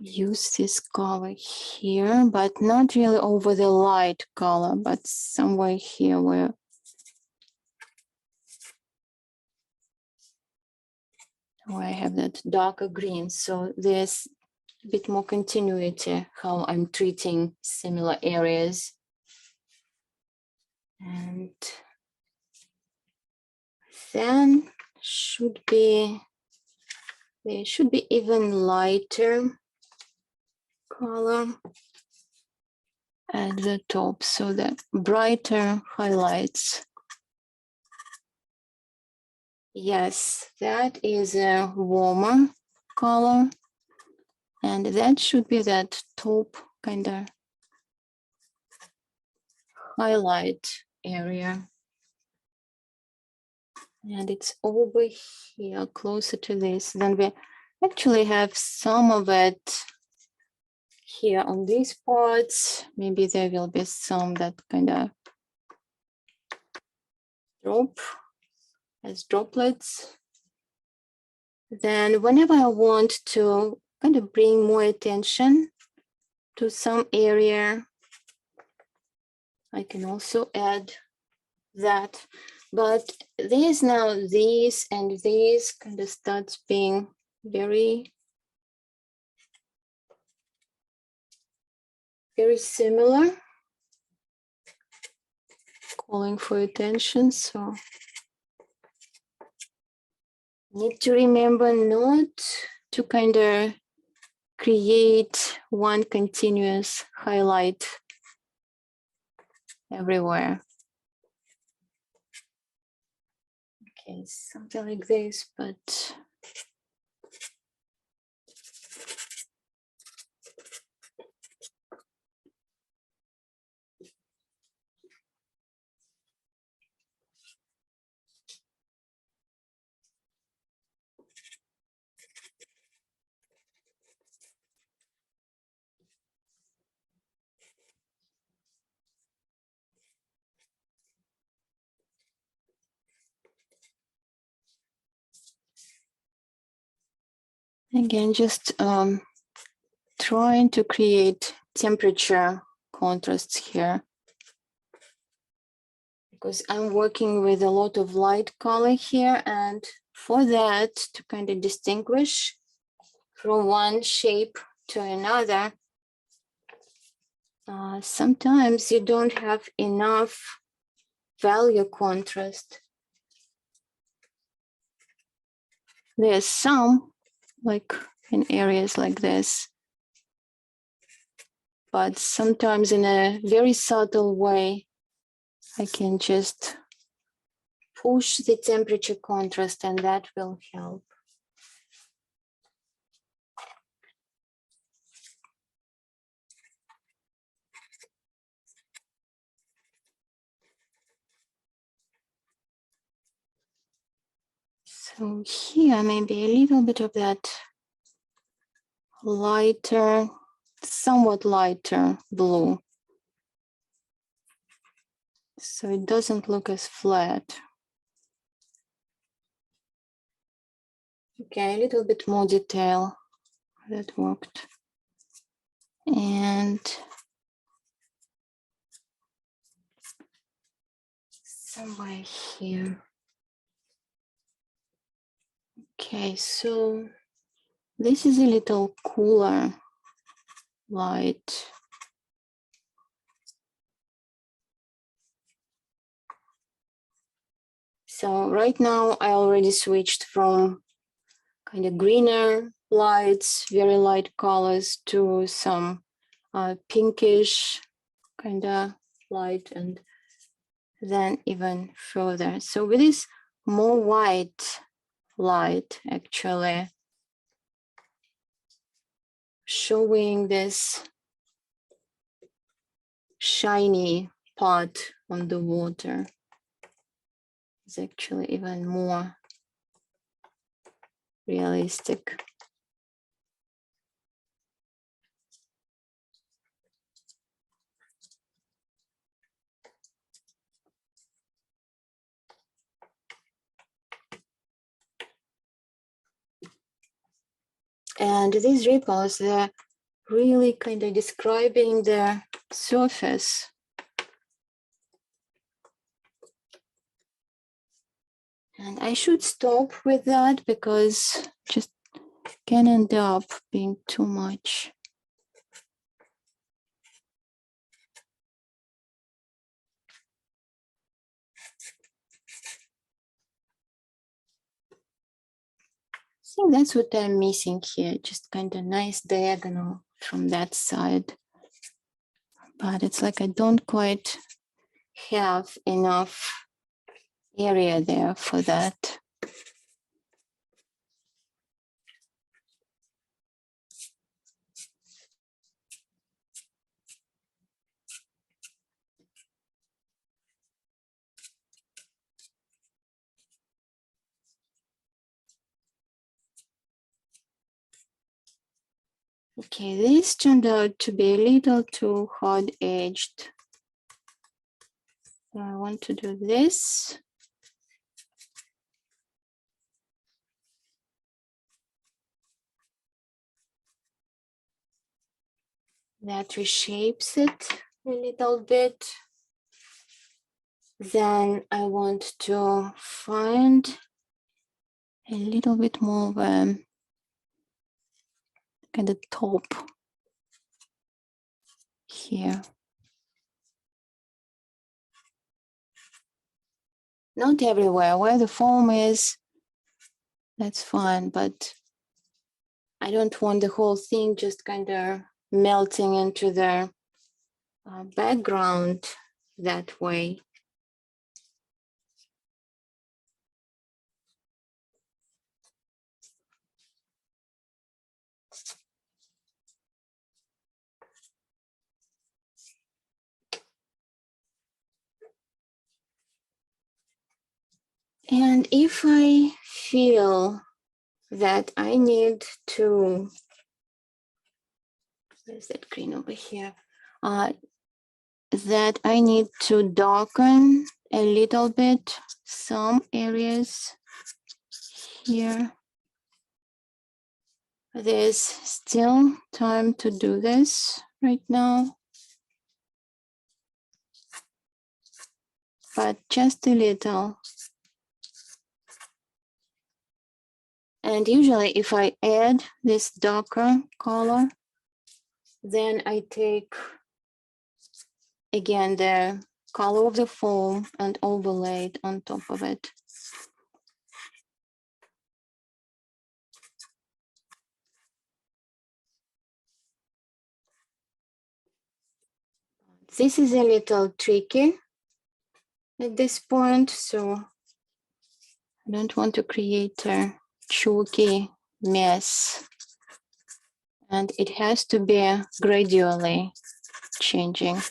use this color here, but not really over the light color, but somewhere here where I have that darker green. So there's a bit more continuity how I'm treating similar areas. And then there should be even lighter color at the top, so that brighter highlights. Yes, that is a warmer color, and that should be that top kind of highlight area. And it's over here closer to this. Then we actually have some of it here on these parts. Maybe there will be some that kind of drop as droplets. Then whenever I want to kind of bring more attention to some area, I can also add that. But there's now these and these kind of starts being very similar. calling for attention. So need to remember not to kind of create one continuous highlight everywhere. Okay, something like this, but again, just trying to create temperature contrasts here, because I'm working with a lot of light color here, and for that to kind of distinguish from one shape to another, sometimes you don't have enough value contrast. There's some, like in areas like this, but sometimes in a very subtle way, I can just push the temperature contrast, and that will help. So here, maybe a little bit of that lighter, somewhat lighter blue, so it doesn't look as flat. Okay, a little bit more detail, that worked. And somewhere here. Okay, so this is a little cooler light. So right now I already switched from kind of greener lights, very light colors, to some pinkish kind of light, and then even further. So with this more white light, actually showing this shiny part on the water is actually even more realistic. And these ripples, they're really kind of describing the surface. And I should stop with that because just can end up being too much. So that's what I'm missing here, just kind of nice diagonal from that side. But it's like I don't quite have enough area there for that. Okay, this turned out to be a little too hard-edged. So I want to do this. That reshapes it a little bit. Then I want to find a little bit more of a kind of top here. Not everywhere. Where the foam is, that's fine, but I don't want the whole thing just kind of melting into the background that way. And if I feel that I need to, where's that green over here? That I need to darken a little bit some areas here. There's still time to do this right now, but just a little. And usually if I add this darker color, then I take again the color of the foam and overlay it on top of it. This is a little tricky at this point, so I don't want to create a chalky mess. And it has to be gradually changing.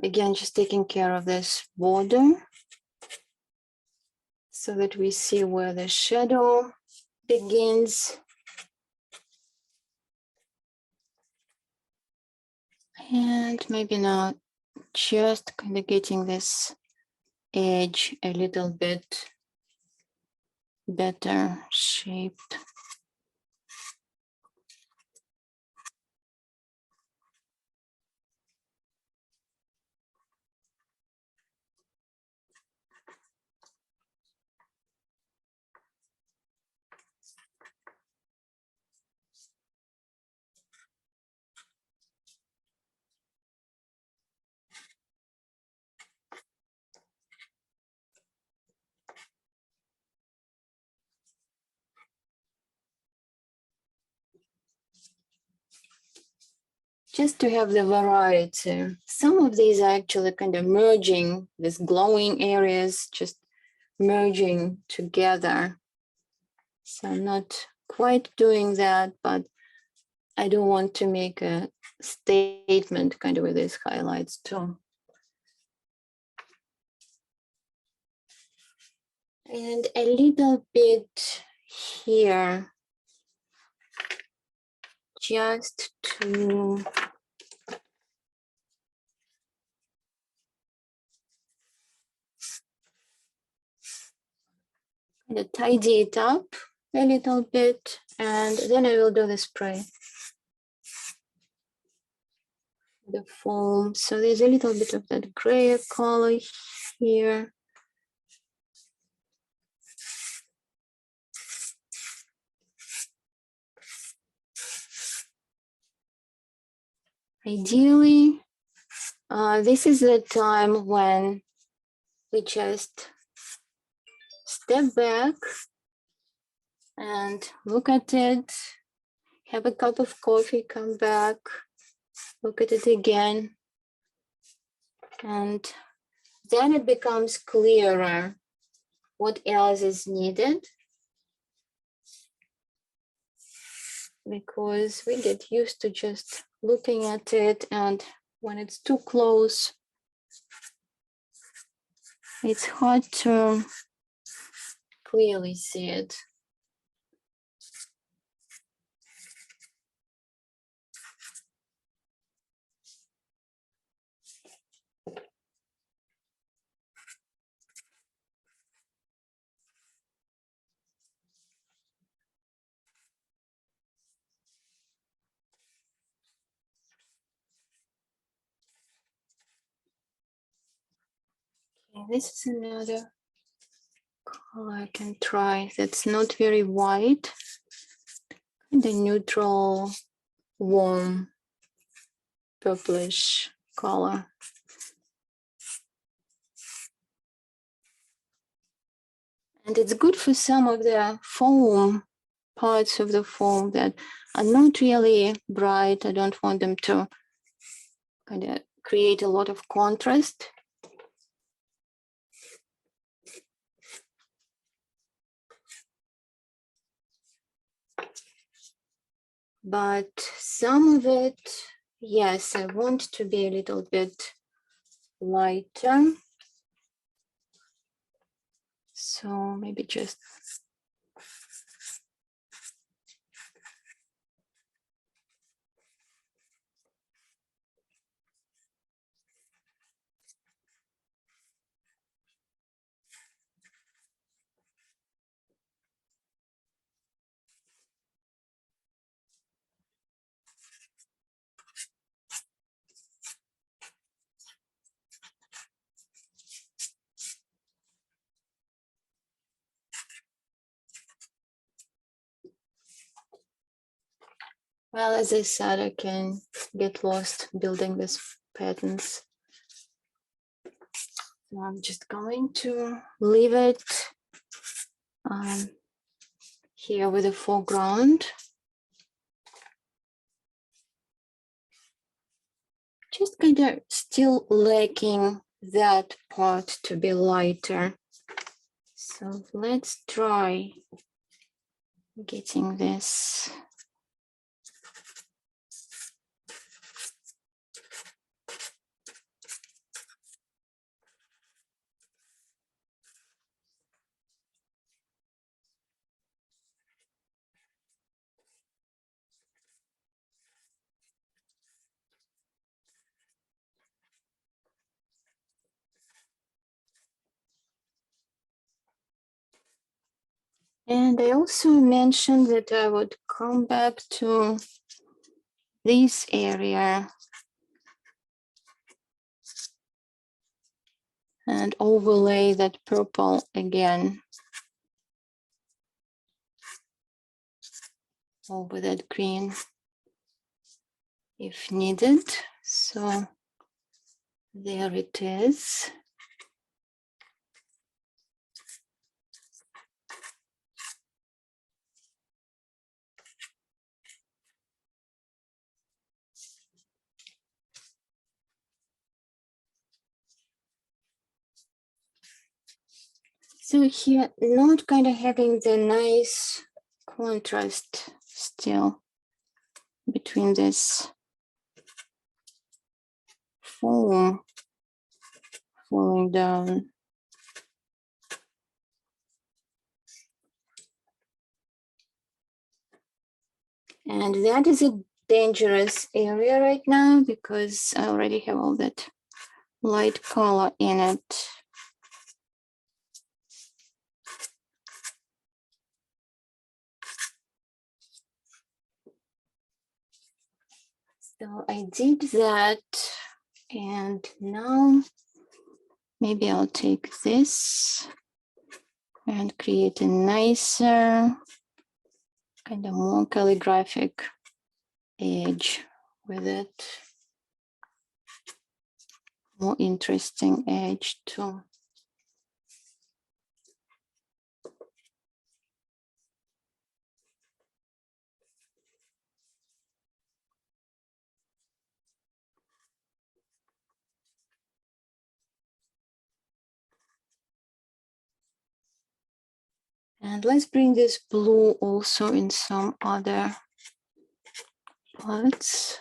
Again, just taking care of this border so that we see where the shadow begins. And maybe now just kind of getting this edge a little bit better shaped. Just to have the variety. Some of these are actually kind of merging, these glowing areas, just merging together. So I'm not quite doing that, but I do want to make a statement kind of with these highlights too. And a little bit here, just to kind of tidy it up a little bit, and then I will do the spray. The foam, so there's a little bit of that gray color here. Ideally, this is the time when we just step back and look at it, have a cup of coffee, come back, look at it again, and then it becomes clearer what else is needed, because we get used to just looking at it, and when it's too close, it's hard to clearly see it. Okay, this is another color I can try that's not very white, and a neutral, warm, purplish color. And it's good for some of the foam, parts of the foam that are not really bright. I don't want them to kind of create a lot of contrast. But some of it, yes, I want to be a little bit lighter. So maybe just well, as I said, I can get lost building these patterns. So I'm just going to leave it here with the foreground. Just kind of still lacking that part to be lighter. So let's try getting this. And I also mentioned that I would come back to this area and overlay that purple again over that green if needed. So there it is. So here, not kind of having the nice contrast still between this foam falling down. And that is a dangerous area right now because I already have all that light color in it. So I did that, and now maybe I'll take this and create a nicer, kind of more calligraphic edge with it. More interesting edge too. And let's bring this blue also in some other parts.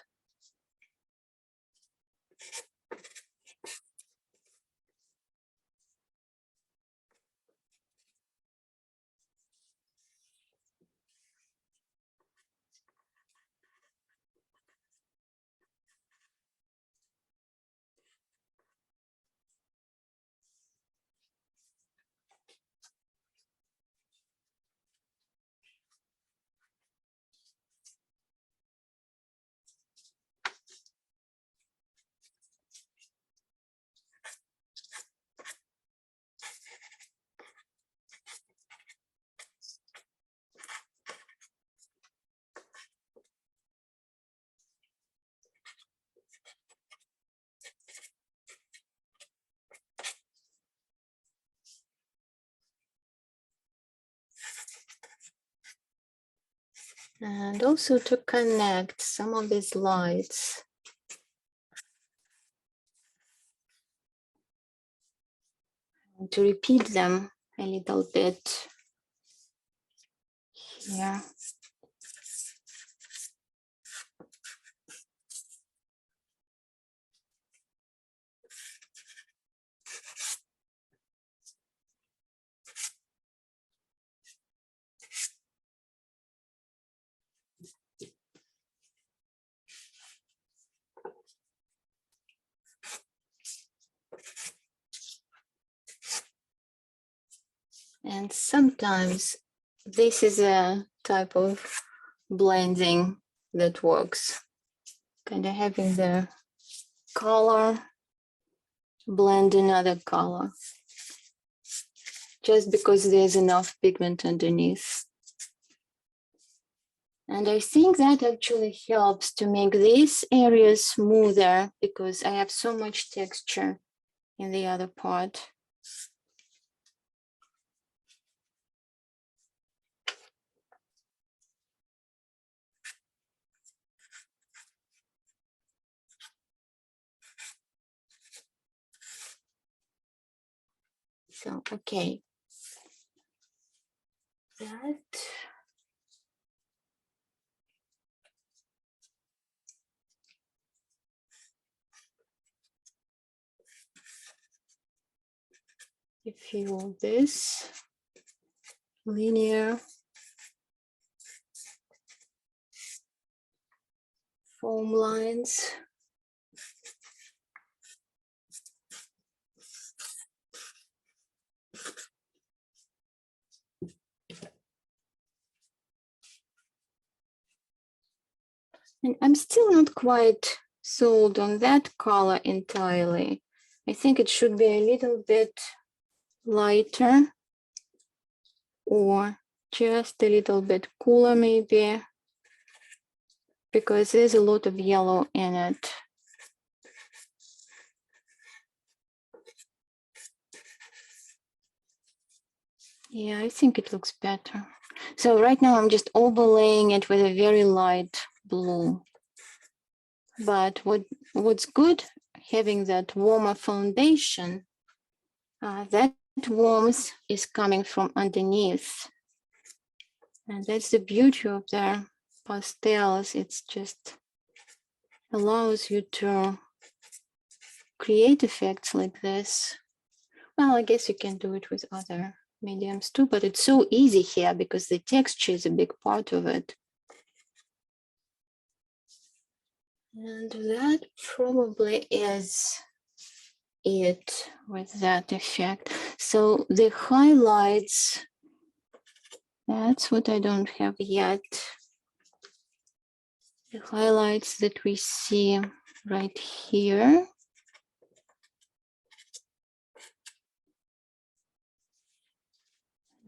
And also to connect some of these lights. And to repeat them a little bit here. And sometimes this is a type of blending that works. Kind of having the color blend another color. Just because there's enough pigment underneath. And I think that actually helps to make this area smoother because I have so much texture in the other part. So, okay. That. If you want this linear foam lines. And I'm still not quite sold on that color entirely. I think it should be a little bit lighter or just a little bit cooler maybe, because there's a lot of yellow in it. Yeah, I think it looks better. So right now I'm just overlaying it with a very light blue. But what's good, having that warmer foundation, that warmth is coming from underneath. And that's the beauty of the pastels. It's just allows you to create effects like this. Well, I guess you can do it with other mediums too, but it's so easy here because the texture is a big part of it. And that probably is it with that effect. So the highlights, that's what I don't have yet. The highlights that we see right here.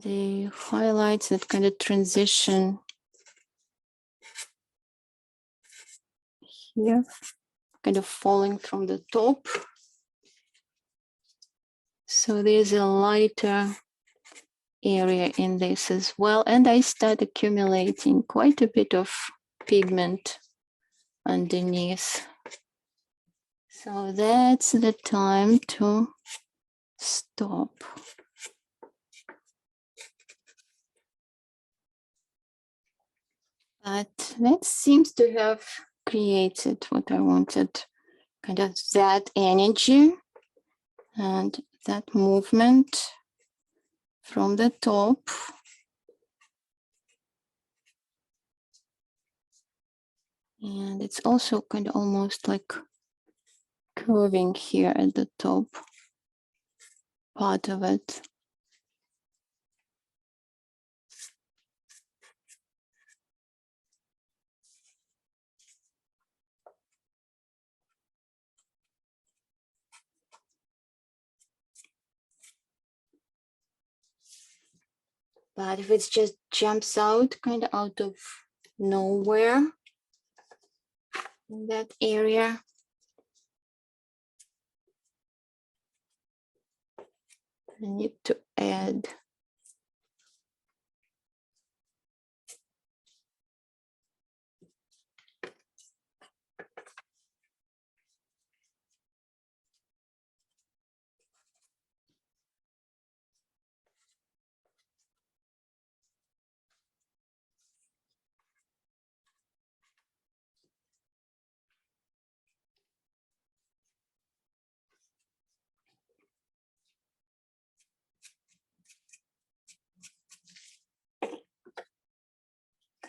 The highlights that kind of transition here, kind of falling from the top. So there's a lighter area in this as well. And I start accumulating quite a bit of pigment underneath. So that's the time to stop. But that seems to have created what I wanted, kind of that energy and that movement from the top. And it's also kind of almost like curving here at the top part of it. But if it just jumps out, kind of out of nowhere in that area, I need to add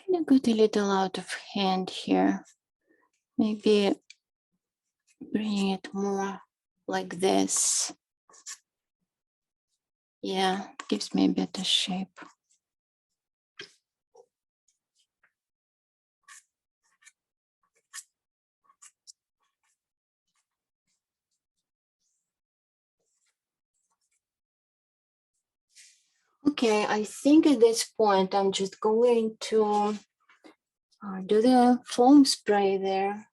kind of got a little out of hand here. Maybe bring it more like this. Yeah, gives me a better shape. Okay, I think at this point I'm just going to do the foam spray there.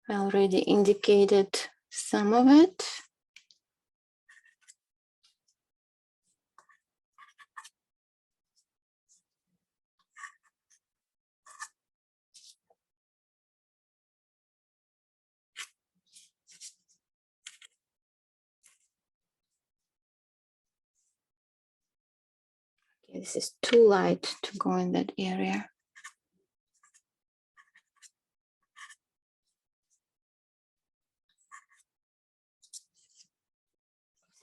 I already indicated some of it. Okay, this is too light to go in that area.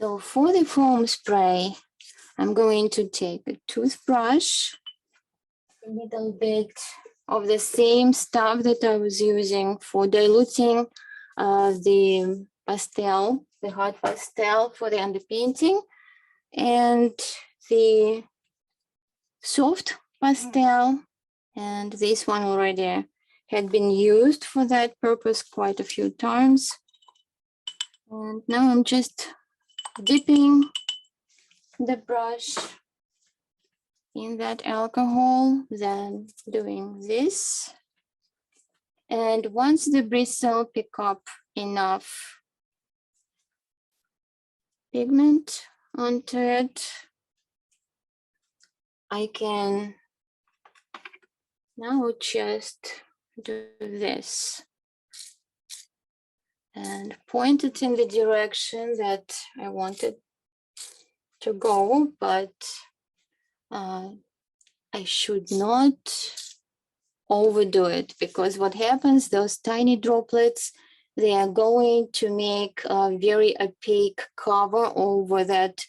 So for the foam spray, I'm going to take a toothbrush, a little bit of the same stuff that I was using for diluting the pastel, the hard pastel for the underpainting, and the soft pastel. And this one already had been used for that purpose quite a few times. And now I'm just dipping the brush in that alcohol, then doing this. And once the bristle pick up enough pigment onto it, I can now just do this and point it in the direction that I wanted to go, but I should not overdo it, because what happens, those tiny droplets, they are going to make a very opaque cover over that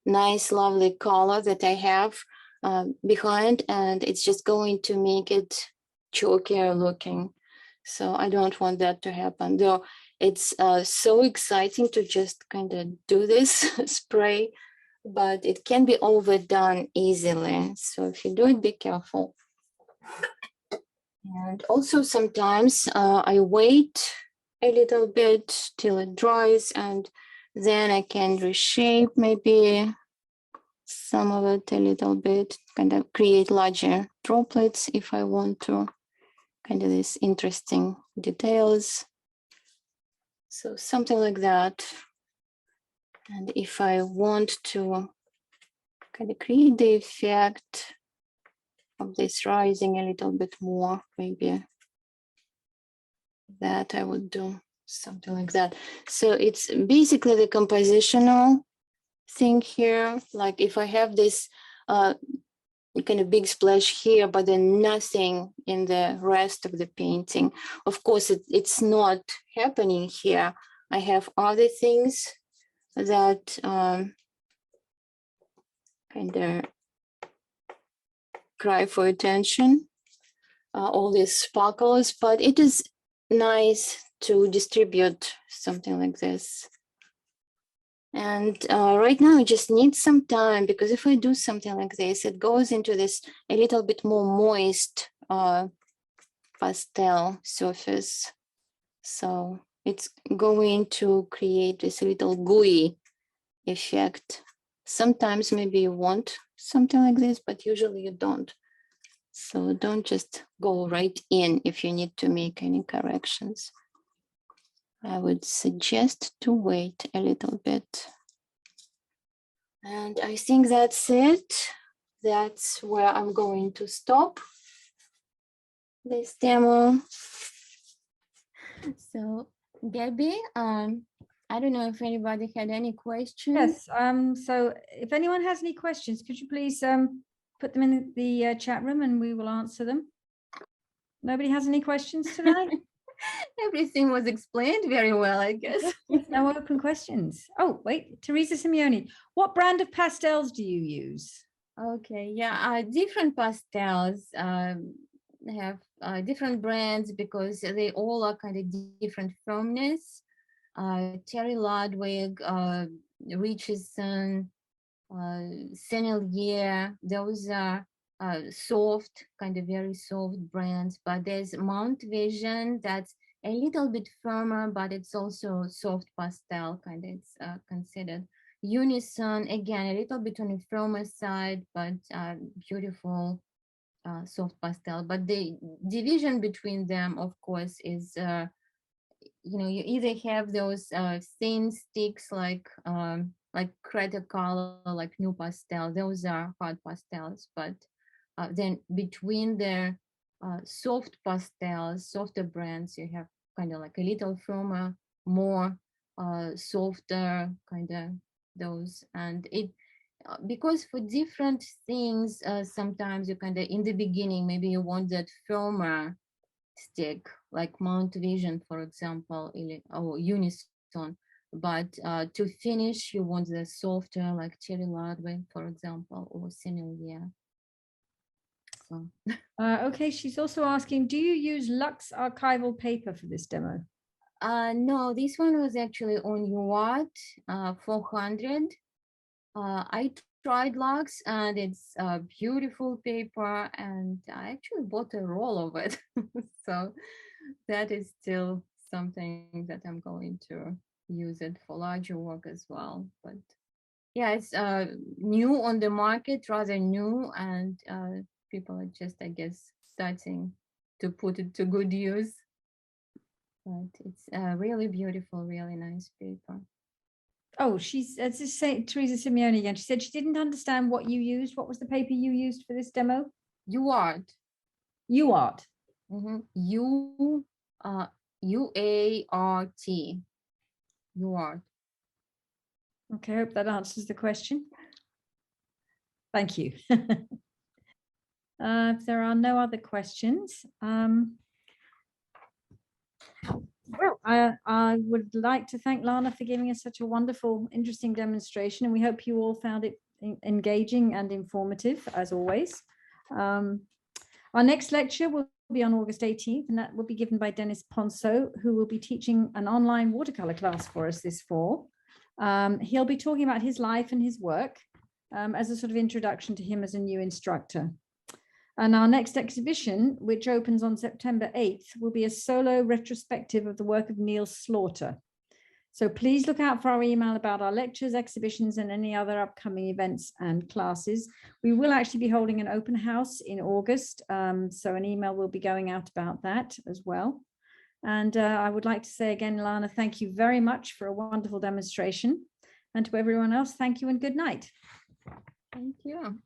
nice, lovely color that I have behind, and it's just going to make it chalkier looking. So I don't want that to happen, though it's so exciting to just kind of do this spray, but it can be overdone easily. So if you do it, be careful. And also sometimes I wait a little bit till it dries, and then I can reshape maybe some of it a little bit, kind of create larger droplets if I want to, kind of these interesting details. So something like that. And if I want to kind of create the effect of this rising a little bit more, maybe that I would do something like that. So it's basically the compositional thing here. Like if I have this kind of big splash here, but then nothing in the rest of the painting. Of course, it's not happening here. I have other things that kind of cry for attention, all these sparkles, but it is nice to distribute something like this. And right now I just need some time, because if I do something like this, it goes into this a little bit more moist pastel surface. So it's going to create this little gooey effect. Sometimes maybe you want something like this, but usually you don't. So don't just go right in if you need to make any corrections. I would suggest to wait a little bit. And I think that's it. That's where I'm going to stop this demo. So Gabby, I don't know if anybody had any questions. Yes. So if anyone has any questions, could you please put them in the chat room and we will answer them. Nobody has any questions tonight? Everything was explained very well, I guess. No open questions. Oh, wait, Teresa Simeone, what brand of pastels do you use? Okay, yeah, different pastels have different brands because they all are kind of different firmness. Terry Ludwig, Richardson, Atelier, those are soft, kind of very soft brands, but there's Mount Vision that's a little bit firmer, but it's also soft pastel, kind of it's considered. Unison, again, a little bit on the firmer side, but beautiful soft pastel. But the division between them, of course, is you either have those thin sticks like Crater Color, like New Pastel, those are hard pastels, but then between the soft pastels, softer brands, you have kind of like a little firmer, more softer kind of those. And it because for different things, sometimes you kind of in the beginning, maybe you want that firmer stick, like Mount Vision, for example, or Unison. But to finish, you want the softer, like Cherry Ludwig, for example, or Atelier. So. Okay, she's also asking, do you use Lux archival paper for this demo? No, this one was actually on UART 400. I tried Lux, and it's a beautiful paper, and I actually bought a roll of it. So that is still something that I'm going to use it for larger work as well. But yeah, it's new on the market, rather new, and people are just, I guess, starting to put it to good use. But it's really beautiful, really nice paper. Oh, she's just saying, Teresa Simeone again. She said she didn't understand what you used. What was the paper you used for this demo? UART. UART. UART. UART. Okay, I hope that answers the question. Thank you. If there are no other questions, well, I would like to thank Lana for giving us such a wonderful, interesting demonstration, and we hope you all found it engaging and informative, as always. Our next lecture will be on August 18th, and that will be given by Dennis Ponso, who will be teaching an online watercolor class for us this fall. He'll be talking about his life and his work as a sort of introduction to him as a new instructor. And our next exhibition, which opens on September 8th, will be a solo retrospective of the work of Neil Slaughter. So please look out for our email about our lectures, exhibitions, and any other upcoming events and classes. We will actually be holding an open house in August, so an email will be going out about that as well. And I would like to say again, Lana, thank you very much for a wonderful demonstration. And to everyone else, thank you and good night. Thank you.